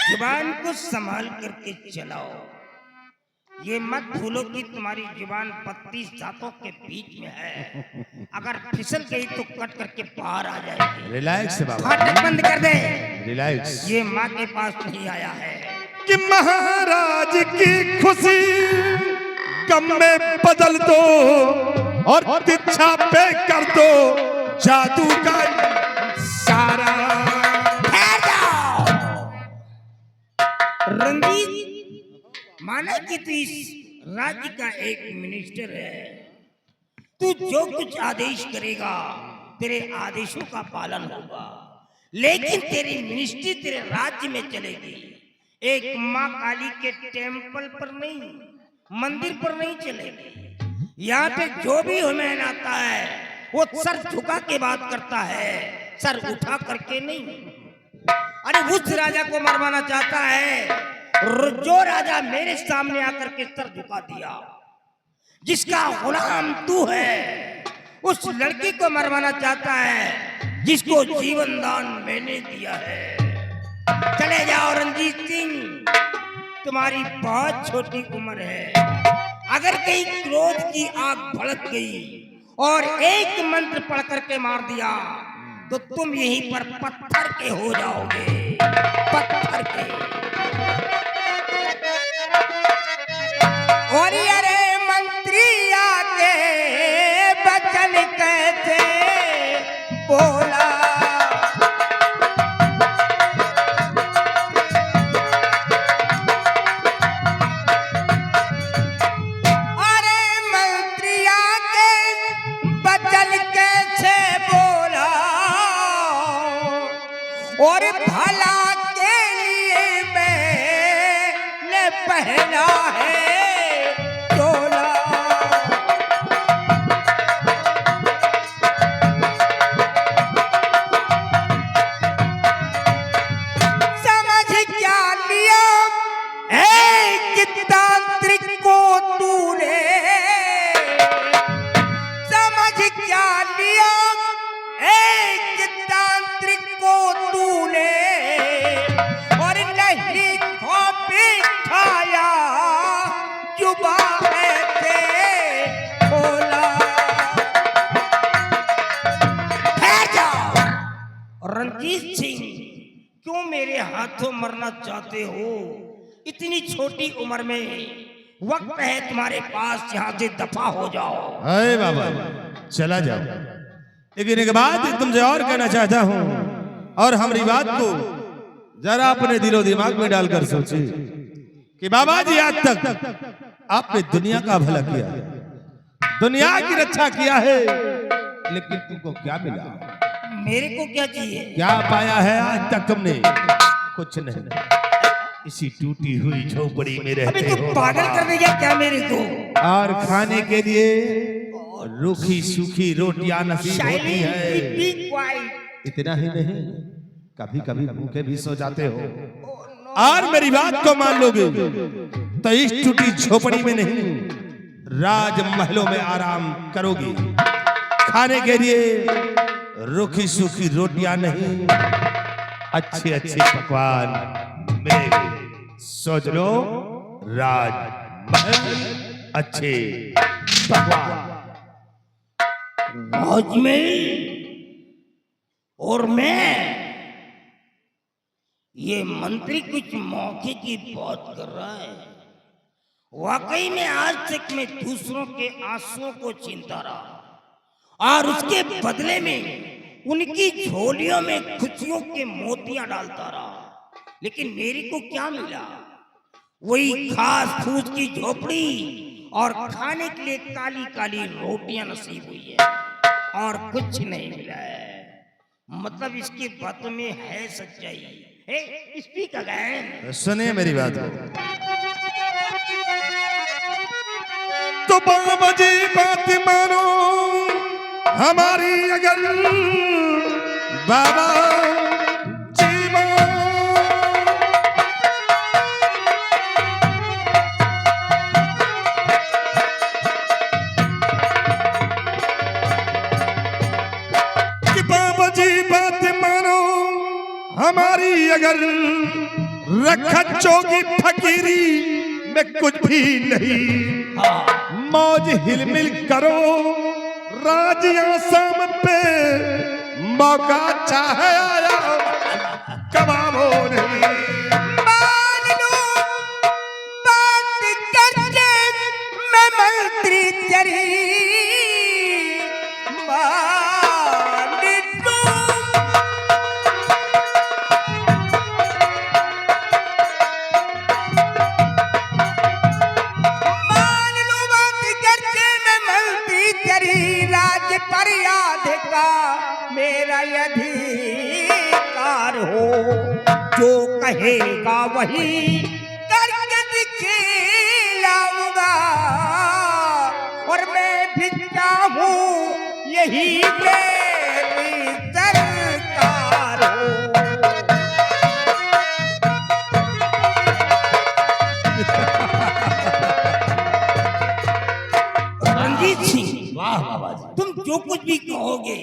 जुबान को संभाल करके चलाओ। ये मत भूलो कि तुम्हारी जुबान 32 दांतों के बीच में है। अगर फिसल गई तो कट करके बाहर आ जाएगी। रिलैक्स बाबा, फाटक बंद कर दे। रिलैक्स। ये माँ के पास नहीं आया है कि महाराज की खुशी गम में बदल दो और दीक्षा पे कर दो जादू का सारा। ठहर जाओ। रंजीत, माना कि तू इस राज्य का एक मिनिस्टर है, तू जो कुछ आदेश करेगा तेरे आदेशों का पालन होगा, लेकिन तेरी मिनिस्ट्री तेरे राज्य में चलेगी। एक माँ काली के टेम्पल पर नहीं, मंदिर पर नहीं चलेगी। यहाँ पे जो भी हुमैन आता है वो सर झुका के बात करता है, सर उठा करके नहीं। अरे उस राजा को मरवाना चाहता है जो राजा मेरे सामने आकर के सर झुका दिया, जिसका गुलाम तू है। उस लड़की को मरवाना चाहता है जिसको जीवन दान मैंने दिया है। चले जाओ रंजीत सिंह, तुम्हारी बहुत छोटी उम्र है। अगर कहीं क्रोध की आग भड़क गई और एक मंत्र पढ़ करके मार दिया तो तुम यहीं पर पत्थर के हो जाओगे, पत्थर के। और अरे मंत्री आके बचन कैसे बोला, अरे मंत्री आके बचन कैसे बोला, और भला के लिए मैंने पहना है चोला। समझ क्या लिया एक तांत्रिक को तूने, समझ क्या लिया एक तांत्रिक को तूने, और नहीं खोपी खाया जुबा ऐसे खोला। ठहर जाओ। रंजीत सिंह, क्यों मेरे हाथों मरना चाहते हो? इतनी छोटी उम्र में वक्त है तुम्हारे पास, यहाँ से दफा हो जाओ। अरे बाबा चला जाओ, लेकिन एक बात तुमसे और कहना चाहता हूँ, और हमारी बात को जरा अपने दिलो दिमाग में डालकर सोचिए कि बाबा जी आज तक आपने दुनिया का भला किया, दुनिया की रक्षा किया है, लेकिन तुमको क्या मिला? मेरे को क्या चाहिए? क्या पाया है आज तक तुमने? कुछ नहीं, इसी टूटी हुई झोपड़ी में अबे रहते तू हो पागल कर देगा क्या मेरे को? और खाने के लिए रूखी सूखी रोटियां नसीब होती है। Be quiet. इतना ही नहीं, कभी कभी भूखे भी सो जाते हो। और मेरी बात को मान लोगे तो इस टूटी झोपड़ी में नहीं, राजमहलों में आराम करोगी। खाने के लिए रूखी सूखी रोटियां नहीं, अच्छे अच्छे पकवान मिलेंगे। सोच लो, राजमहल, अच्छे पकवान। राजमहल और मैं, ये मंत्री कुछ मौके की बात कर रहा है। वाकई में आज तक मैं दूसरों के आंसुओं को छीनता रहा और उसके बदले में उनकी झोलियों में खुशियों के मोतियां डालता रहा, लेकिन मेरे को क्या मिला? वही घास फूस की झोपड़ी और खाने के लिए काली काली रोटियां नसीब हुई है, और कुछ नहीं मिला है। मतलब इसकी बातों में है सच्चाई। Speak again. सुनिए मेरी बात को, तो बाबा जी बात मानो हमारी, अगर बाबा जी कि बाबा जी बात मानो हमारी, अगर रखा चोगी फकीरी में कुछ भी नहीं। मौज हिलमिल करो राज आसाम पे, मौका चाहे आया कबाबो नहीं। मान लो बात करके मैं मंत्री तेरी मान लो। मान लो बात करके मैं मंत्री तेरी, राज पर याद का मेरा अधिकार हो। जो कहेगा वही करके दिखलाऊंगा, और मैं भी चाहूं यही मेरी सरकार हो। रंजीत सिंह, वाह बाबा जी, तुम जो कुछ भी कहोगे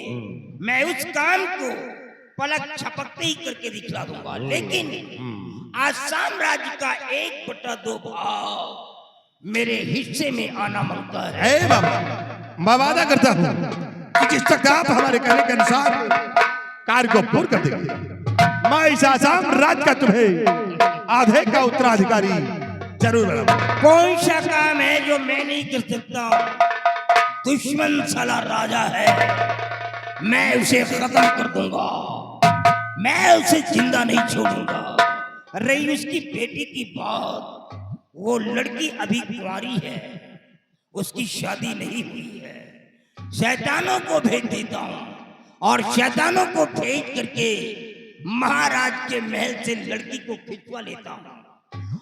मैं उस काम को पलक झपकते ही करके दिखला दूंगा। लेकिन आसाम राज्य का 1/2 भाग मेरे हिस्से में आना मांगता है। ए बाबा, मैं वादा करता हूँ कि जिस तक आप हमारे कहने के अनुसार कार्य को पूर्ण कर देंगे, मैं इस आसाम राज्य का तुम्हें आधे का उत्तराधिकारी जरूर बनाऊंगा। कौन सा काम है जो मैं नहीं कर सकता? दुश्मन साला राजा है, मैं उसे खत्म कर दूंगा, मैं उसे जिंदा नहीं छोड़ूंगा। रही उसकी बेटी की बात, वो लड़की अभी कुंवारी है, उसकी शादी नहीं हुई है। शैतानों को भेज देता हूं और शैतानों को भेज करके महाराज के महल से लड़की को खिंचवा लेता हूं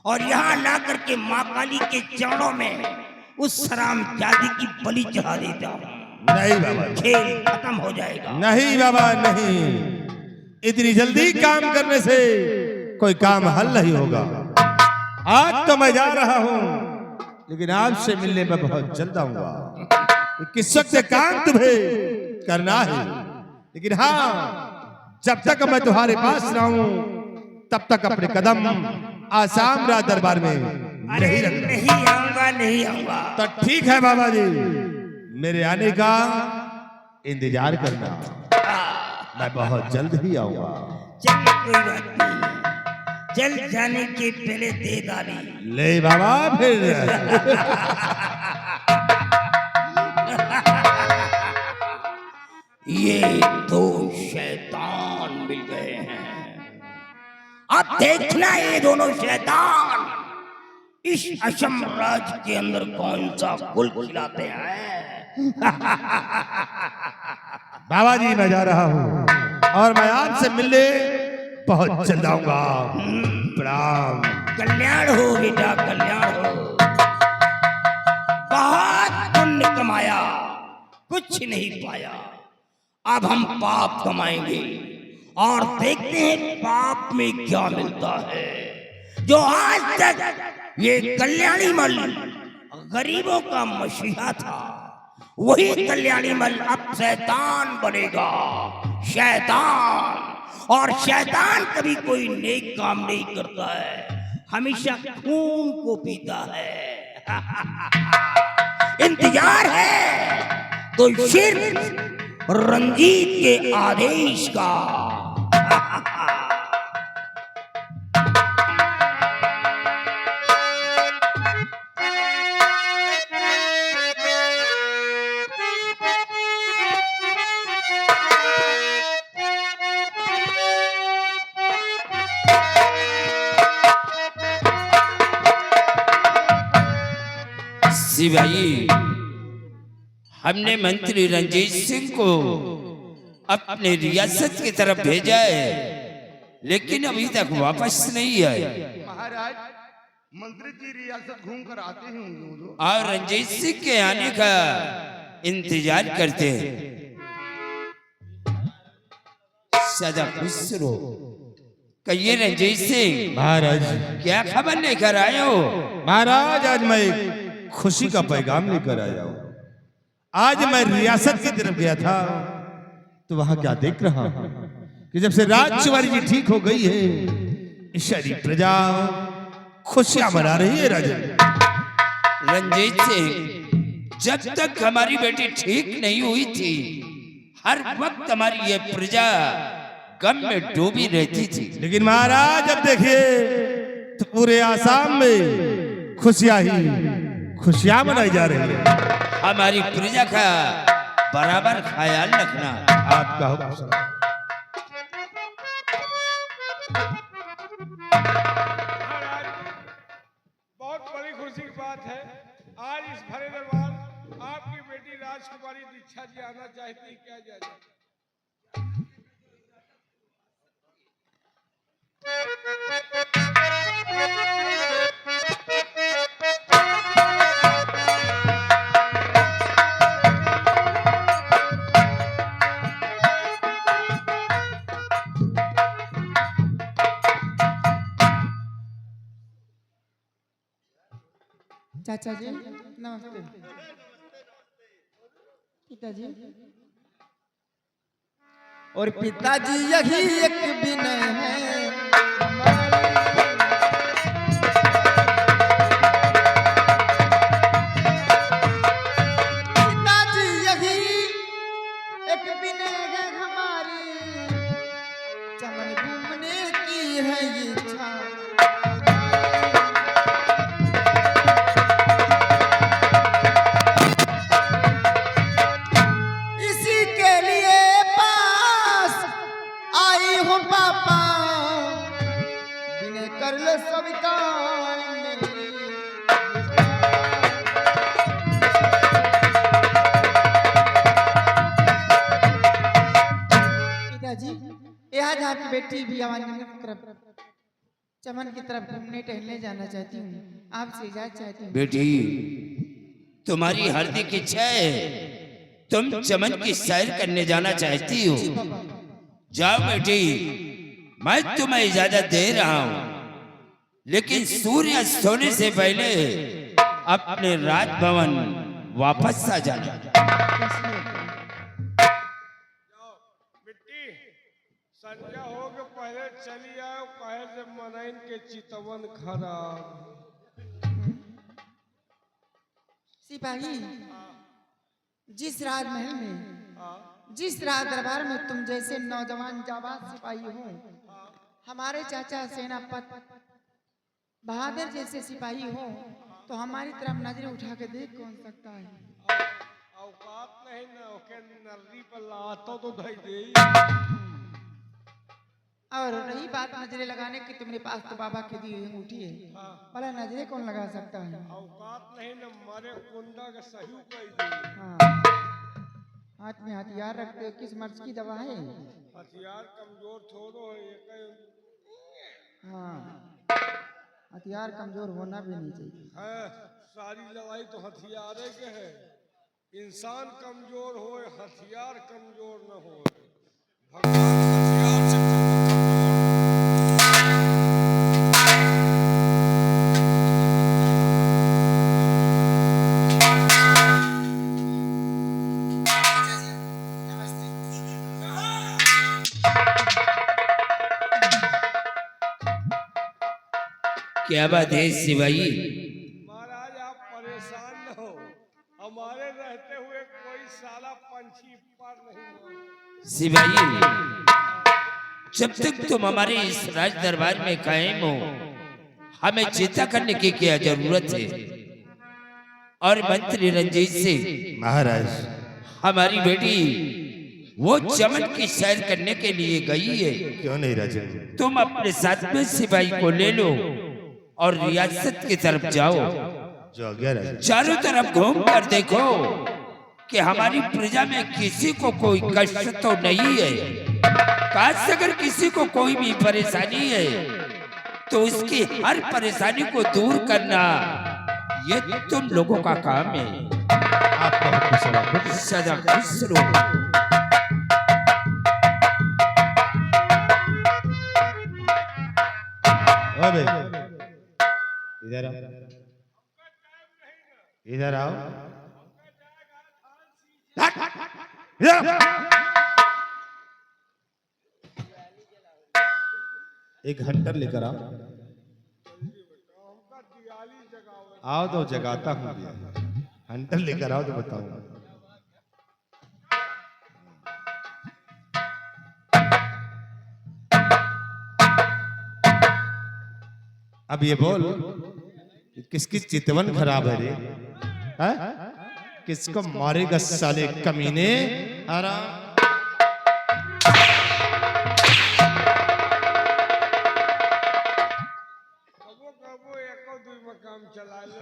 और यहाँ ला करके माँ काली के चरणों में उस सराम जाति की बलि चढ़ा देता हूँ। नहीं बाबा, खेल खत्म हो जाएगा। नहीं बाबा नहीं, इतनी जल्दी काम करने से कोई काम हल नहीं होगा। आज तो मैं जा रहा हूँ, लेकिन आपसे मिलने में बहुत जल्द आऊंगा। किस वक्त काम तुम्हें करना है, लेकिन हाँ, जब तक मैं तुम्हारे पास रहूं तब तक अपने कदम आसाम राज दरबार में नहीं रखना। नहीं आऊंगा, नहीं आऊंगा। तो ठीक है बाबा जी, मेरे आने का इंतजार करना, मैं बहुत जल्द ही आऊंगा। चलिए कोई बात नहीं, चल जाने के पहले दे डाली। ले बाबा फिर ये दो शैतान मिल गए हैं। अब देखना ये दोनों शैतान इस असम राज्य के अंदर कौन सा गुल खिलाते हैं। बाबा जी मैं जा रहा हूँ और मैं आपसे मिलने बहुत जल्द आऊंगा। प्रणाम। कल्याण हो बेटा, कल्याण हो। बहुत पुण्य कमाया, कुछ नहीं पाया, अब हम पाप कमाएंगे और देखते हैं पाप में क्या मिलता है। जो आज तक ये कल्याणी मल गरीबों का मसीहा था, वही कल्याणी मल अब शैतान बनेगा। शैतान, और शैतान कभी कोई नेक काम नहीं करता है, हमेशा खून को पीता है। इंतजार है तो सिर्फ रंजीत के आदेश का। सिपाही, हमने मंत्री रंजीत सिंह को अपने रियासत की तरफ भेजा है, लेकिन अभी तक वापस नहीं आए। महाराज, मंत्री जी रियासत घूम कर आते ही होंगे वो लोग। और रंजीत सिंह के आने का इंतजार करते हैं। सदा खुश रहो। कहिए रंजीत सिंह, महाराज, क्या खबर लेकर आए हो? महाराज आज मैं एक खुशी का पैगाम लेकर आया हूँ। आज मैं रियासत की तरफ गया था तो वहां क्या देख रहा हूं कि जब से राजकुमारी जी ठीक हो गई है, शहरी प्रजा खुशियां मना रही है। राजन, रंजीत सिंह, जब तक हमारी बेटी ठीक नहीं हुई थी, हर वक्त हमारी ये प्रजा गम में डूबी रहती थी। लेकिन महाराज अब देखिए तो पूरे आसाम में खुशियां मनाई जा रही है। हमारी प्रजा का बराबर ख्याल रखना। आपका हुक्म। महाराज, बहुत बड़ी खुशी की बात है। आज इस भरे दरबार आपकी बेटी राजकुमारी दीक्षा जी आना चाहती है, क्या जाए? चाचा जी नमस्ते। पिताजी और पिताजी यही एक विनय है। पिताजी यही एक विनय है हमारी, चमन घूमने की है इच्छा। इसी के लिए पास आई हूँ पापा, विनय कर लो स्वीकार मेरी। पिताजी यहाँ जहाँ की बेटी भी आवाज़ की तरफ चमन की तरफ घूमने टहलने जाना चाहती हूँ, आपसे इजाजत चाहती हूँ। बेटी, तुम्हारी हार्दिक इच्छा है, तुम चमन की सैर करने जाना चाहती हो। जाओ बेटी, मैं तुम्हें इजाजत दे रहा हूँ, लेकिन सूर्य सोने से पहले अपने राजभवन वापस आ जाना। मिट्टी संजय हो के पहले चली आओ, कहे से मनैन के चितवन खराब। सिपाही, जिस राजमहल में, जिस राज दरबार में तुम जैसे नौजवान जाबाज सिपाही हो, हमारे चाचा सेनापति बहादुर जैसे सिपाही हो, तो हमारी तरफ नजरें उठा के देख कौन सकता है। औकात नहीं ना ओके नर्री पर लातो तो धई दे। और रही बात नजरें लगाने की, तुम्हारे पास तो बाबा की दी हुई अंगूठी है, भला नजरें कौन लगा सकता है। औकात नहीं ना मारे कुंडा का सही कर दे। हाँ, हाथ में हथियार रखते हो, किस मर्ज की दवा है। हथियार कमजोर छोड़ो हाँ, हथियार कमजोर होना भी नहीं चाहिए। है। सारी लड़ाई तो हथियारे के है। इंसान कमजोर हो, हथियार कमजोर न हो। भगवान हथियार से क्या बात है सिपाही? महाराज आप परेशान न हो, हमारे रहते हुए कोई साला पंछी पर नहीं हो। सिपाही, जब तक तुम हमारे इस राज दरबार में कायम हो, हमें चिंता करने की क्या जरूरत है। और मंत्री रंजीत सिंह, महाराज हमारी बेटी वो चमन की सैर करने के लिए गई है। क्यों नहीं राजन? तुम अपने साथ में सिपाही को ले लो और रियासत की तरफ जाओ। जो गया राजन। चारों तरफ घूम कर देखो कि हमारी प्रजा में किसी को कोई कष्ट तो नहीं है। काश अगर किसी को कोई भी परेशानी है तो उसकी हर परेशानी को दूर करना ये तुम लोगों का काम है। आपका हुक्म सलामत। सदा खुश रहो। अबे इधर आओ, इधर आओ। एक हंटर लेकर आओ। हमका दियाली आओ तो जगाता हूँ भैया। हंटर लेकर आओ तो बताऊंगा। अब ये बोल किसकी चितवन खराब है रे? हैं? किसको मारेगा साले कमीने? आराम। कबो कबो एको दुई में काम चला लो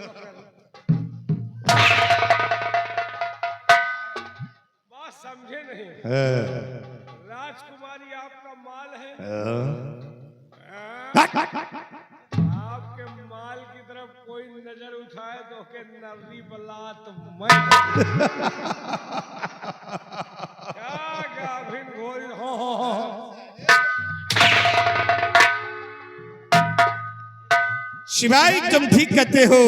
बात समझे नहीं। राजकुमारी आपका माल है। आपके माल की तरफ कोई नजर उठाए तो के नर्री बलात मैं क्या गाभिन घोड़ी हो। शिवाई तुम ठीक कहते हो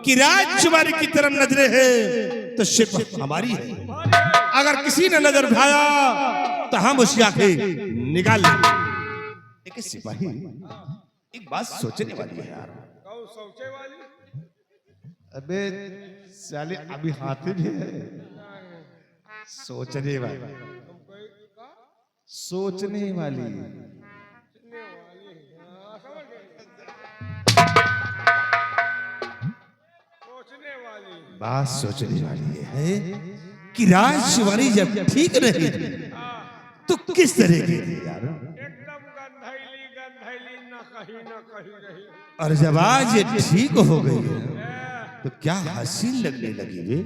कि राजकुमारी की तरफ नजरें है तो सिर्फ हमारी है। अगर किसी ने नजर उठाया तो हम उसकी आंखें निकाल लेंगे। लेकिन सिपाही एक बात सोचने वाली है यार। कौन सोचे वाली? अबे साले अभी हाथी भी है। सोचने वाली, सोचने वाली। सोचने वाली बात सोचने वाली है कि राजकुमारी जब ठीक रही थी तो किस तरह की थी यार? एकदम गंधैली गंधैली न कहीं रही। और जब आज ये ठीक हो गई है तो क्या हसीन लगने लगी वे?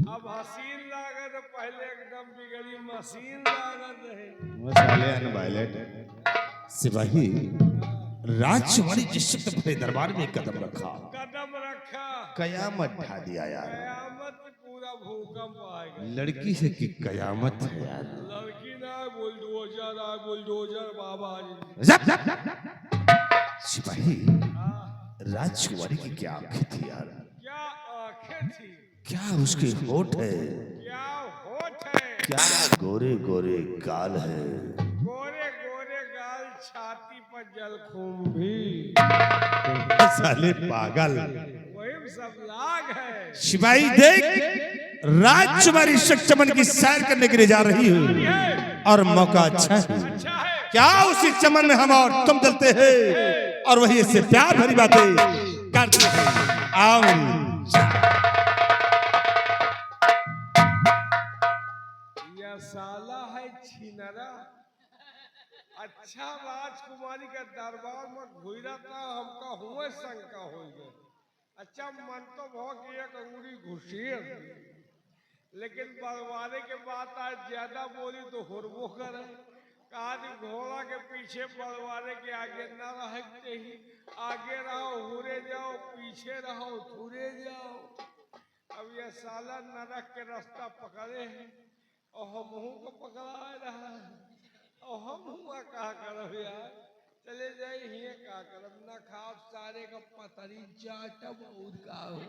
अब हसीन लागत पहले एकदम बिगड़ी मशीन लागत रहे। वो साले अनवायलेंट सिपाही राजकुमारी जिस वक्त अपने दरबार में कदम रखा कयामत ढा दिया यार। कयामत पूरा भूकंप आएगा। लड़की से की कयामत है यार। लड़की ना बुलडोजर बाबा जब सिपाही राजकुमारी की क्या आंखें थी यार? क्या आंखें थी, क्या उसके होठ है, क्या होठ है, क्या गोरे गोरे गाल है। गोरे गोरे गाल, छाती पर जलकुंभी। साले पागल, वही सब लाग है। सिपाही देख राजकुमारी चमन की सैर करने के लिए जा रही है और मौका अच्छा है। अच्छा है। क्या उसी चमन में हम और तुम चलते हैं और वही इससे प्यार भरी बातें करते हैं। आओ यह साला है छिनरा। अच्छा राजकुमारी का दरबार में घुरा था, हमका हुए शंका हो गई। अच्छा मन तो बहुत एक अंगूरी घुसी, लेकिन बलवाने के बाद आज ज्यादा बोली तो हुरबो करे। कहा घोड़ा के पीछे बलवाने के आगे न रहते ही, आगे रहो हुरे जाओ, पीछे रहो थुरे जाओ। अब यह साला नरक के रास्ता पकड़े हैं और हम को पकड़ा रहा है और हम हुआ कहा करब यार। चले जाए ही का करब न खाओ सारे का पतरी चाटब और का हो।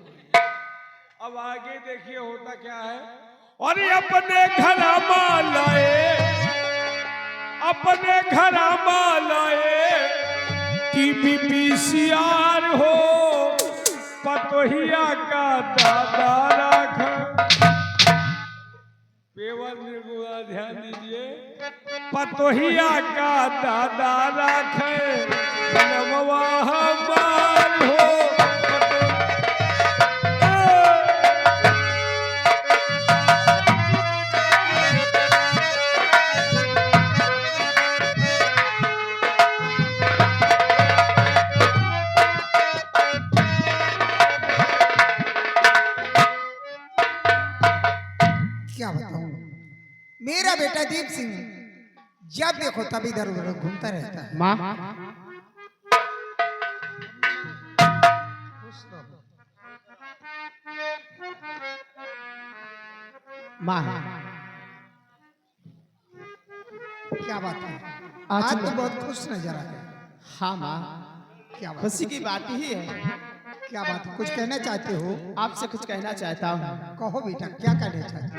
अब आगे देखिए होता क्या है। और अपने घर मालाए, अपने घर मालाए टीवी पीसीआर हो, पतोहिया का दादा राख। पेवर निर्गुणा ध्यान दीजिए। पतोहिया का दादा राखे नमवा हमार हो। क्या बताऊं, मेरा बेटा दीप सिंह जब देखो तब इधर उधर घूमता रहता है। माँ माँ क्या बात है, आज तो बहुत खुश नजर आ रहे हैं। हाँ माँ, क्या बात खुशी है? की बात ही है। क्या बात है, कुछ कहना चाहते हो? आपसे कुछ कहना चाहता हूँ। कहो बेटा, क्या कहना चाहते हो?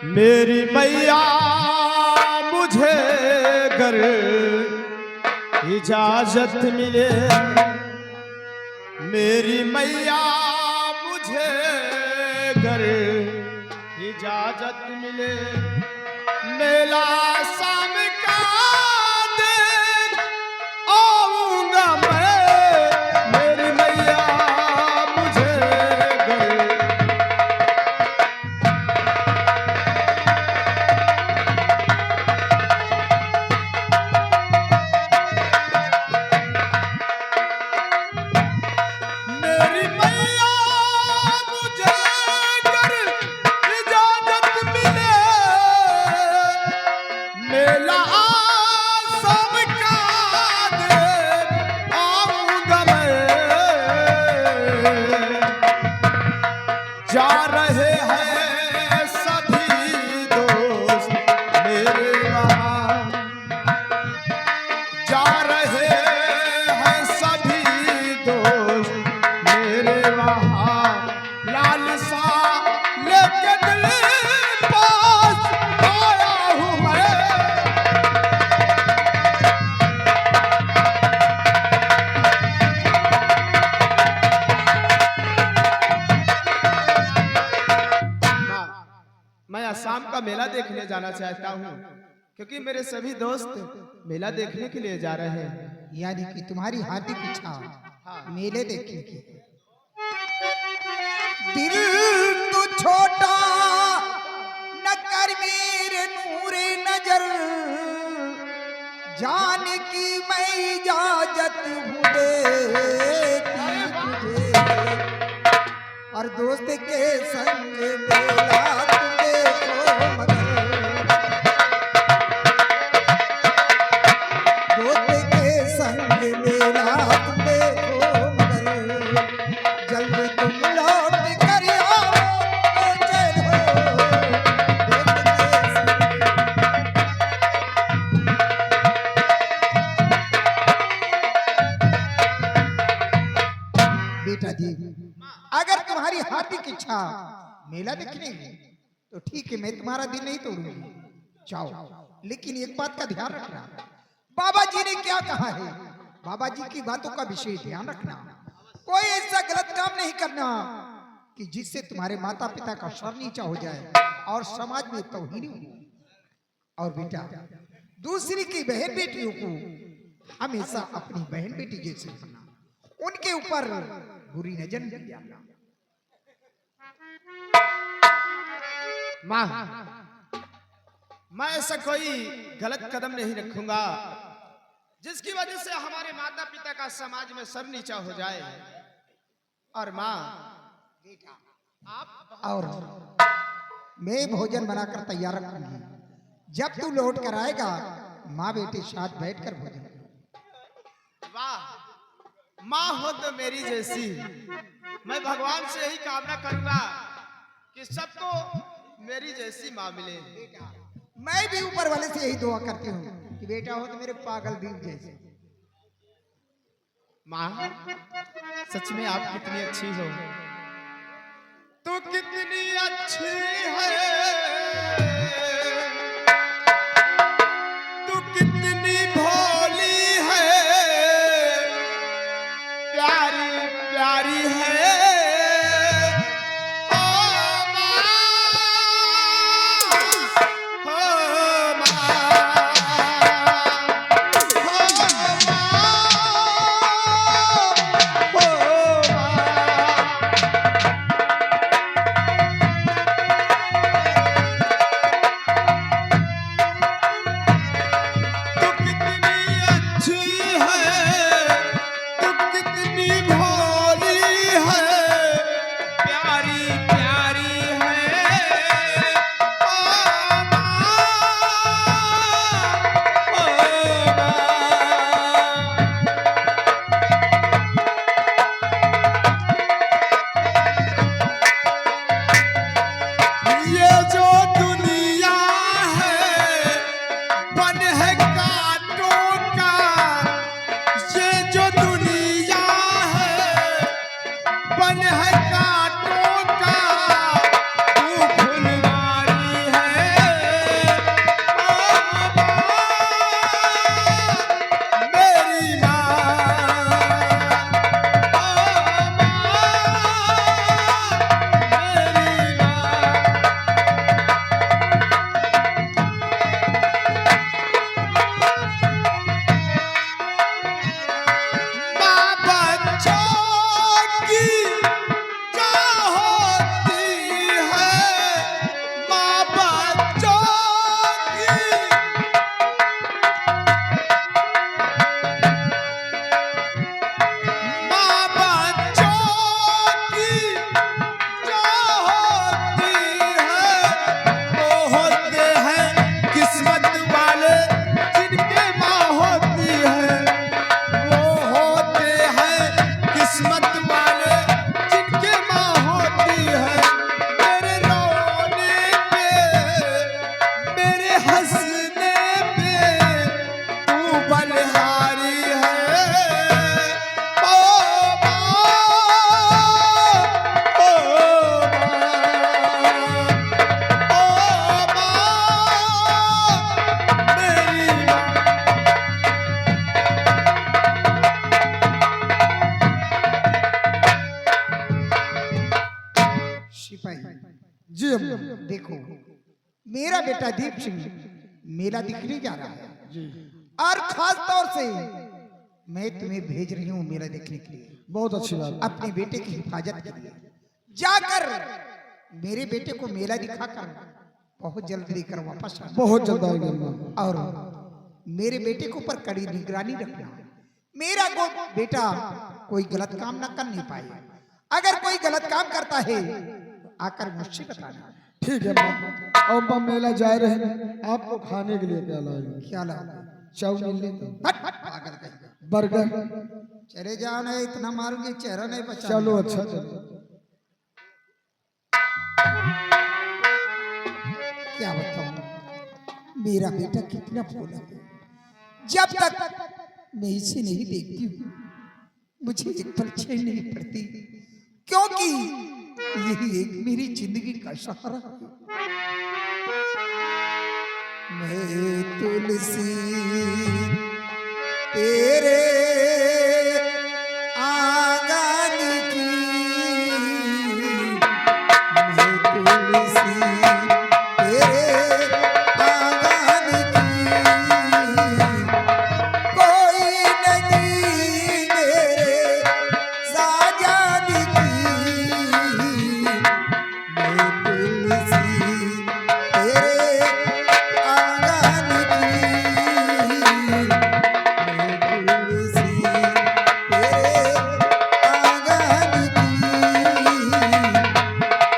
मेरी मैया मुझे गर इजाजत मिले मेरी मैया मुझे घर इजाजत मिले मेला शाम का देख आऊंगा मैं मेरी मैया मुझे घर मेरी मैया मुझे घर इजाजत मिले मेला आसम का देख आऊंगा मैं जा रहे हैं सभी दोस्त मेरे वहाँ जा रहे हैं सभी दोस्त मेरे वहाँ लालसा लेके दिल पास आया हूँ मैं मैं आसाम का मेला देखने जाना चाहता हूँ क्योंकि मेरे सभी दोस्त मेला देखने के लिए जा रहे हैं। यानी कि तुम्हारी हार्दिक इच्छा मेले देखने की। दिल तो छोटा न कर मेरे नूरे नजर, जान की मैं इजाजत हूँ देती तुझे, और दोस्त के संग मेला तुम देखो मगर, दोस्त के संग मेला तुम देखो मगर, जल्द तुम लौट कर आओ तो चलो दोस्त के संग। बेटा जी, अगर तुम्हारी हार्दिक इच्छा मेला देखने की तो ठीक है, मैं तुम्हारा दिल नहीं तोड़ूंगी, जाओ। लेकिन एक बात का ध्यान रखना, बाबा जी ने क्या कहा है, बाबा जी की बातों का विशेष ध्यान रखना। कोई ऐसा गलत काम नहीं करना कि जिससे तुम्हारे माता पिता का सर नीचा हो जाए और समाज में तौहीन हो। और बेटा, दूसरी की बहन बेटियों को हमेशा अपनी बहन बेटी जैसे करना, उनके ऊपर बुरी नजर नहीं डालना। माँ, मैं ऐसा कोई गलत कदम नहीं रखूंगा जिसकी वजह से हमारे माता पिता का समाज में सर नीचा हो जाए। और माँ, आप और मैं भोजन बनाकर तैयार रखूंगी, जब तू लौट कर आएगा माँ बेटे साथ बैठकर भोजन करेंगे। वाह, माँ हो तो मेरी जैसी। मैं भगवान से यही कामना करूंगा कि सबको मेरी जैसी माँ मिले। मैं भी ऊपर वाले से यही दुआ करती हूँ कि बेटा हो तो मेरे पागल दीप जैसे। माँ, सच में आप कितनी अच्छी हो, तू कितनी अच्छी है, तू कितनी भोली है, प्यारी प्यारी है। जी अम्मा देखो, मेरा बेटा दीप सिंह मेला दिखने जा रहा है जी और खास तौर से मैं तुम्हें भेज रही हूँ मेला देखने के लिए, बहुत अच्छी बात अपने बेटे की हिफाजत के लिए। जाकर मेरे बेटे को मेला दिखाकर बहुत जल्द लेकर वापस आना बहुत जल्द आएंगे अम्मा। और मेरे बेटे के ऊपर कड़ी निगरानी रखना। मेरा बेटा कोई गलत काम ना कर नहीं पाए। अगर कोई गलत काम करता है तो आकर मुझसे बताना। ठीक है अम्मा। और अम्मा मेला जा रहे हैं, आपको खाने के लिए क्या लाएंगे? क्या लाओगे? चाउमीन लेते हट हट पागल कहीं। बर्गर। चले जाओ, नहीं इतना मारूंगी चेहरा नहीं बचा। चलो अच्छा चलो। क्या बताऊं, मेरा बेटा कितना भोला है। जब तक मैं इसे नहीं देखती हूँ मुझे एक पल चैन नहीं पड़ती, क्योंकि यही एक मेरी जिंदगी का सहारा है। मैं तुलसी तेरे आंगन की, मैं तुलसी तेरे आंगन की, कोई नहीं मेरे साजन की। मैं तुलसी तेरे आंगन की, मैं तुलसी तेरे आंगन की,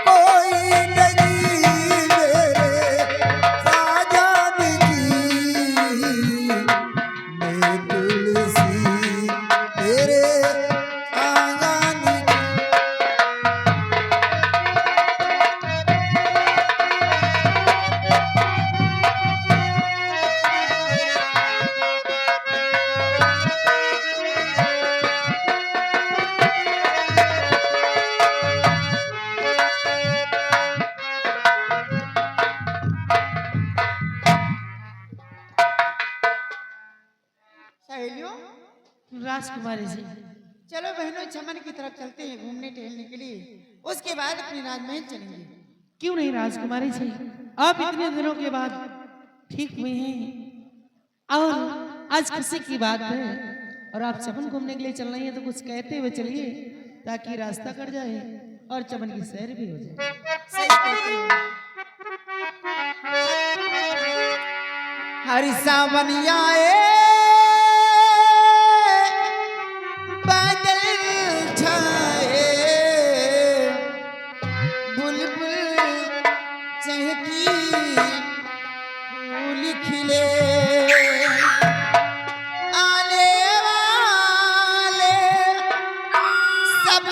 कोई नहीं मेरे साजन की। मैं तुलसी तेरे आंगन की। सहेलियों, राजकुमारी जी, चलो बहनों चमन की तरफ चलते हैं घूमने टहलने के लिए, उसके बाद अपने राजमहल चलेंगे। क्यों नहीं राजकुमारी जी, आप इतने दिनों के बाद ठीक हुए हैं और आज खुशी की बात है और आप चमन घूमने के लिए चल रही हैं, तो कुछ कहते हुए चलिए ताकि रास्ता कट जाए और चमन की सैर भी हो जाए। सही कहते हैं। हरि सावन आए बादल छाए, बुलबुल चहकी फूल खिले, आने वाले सब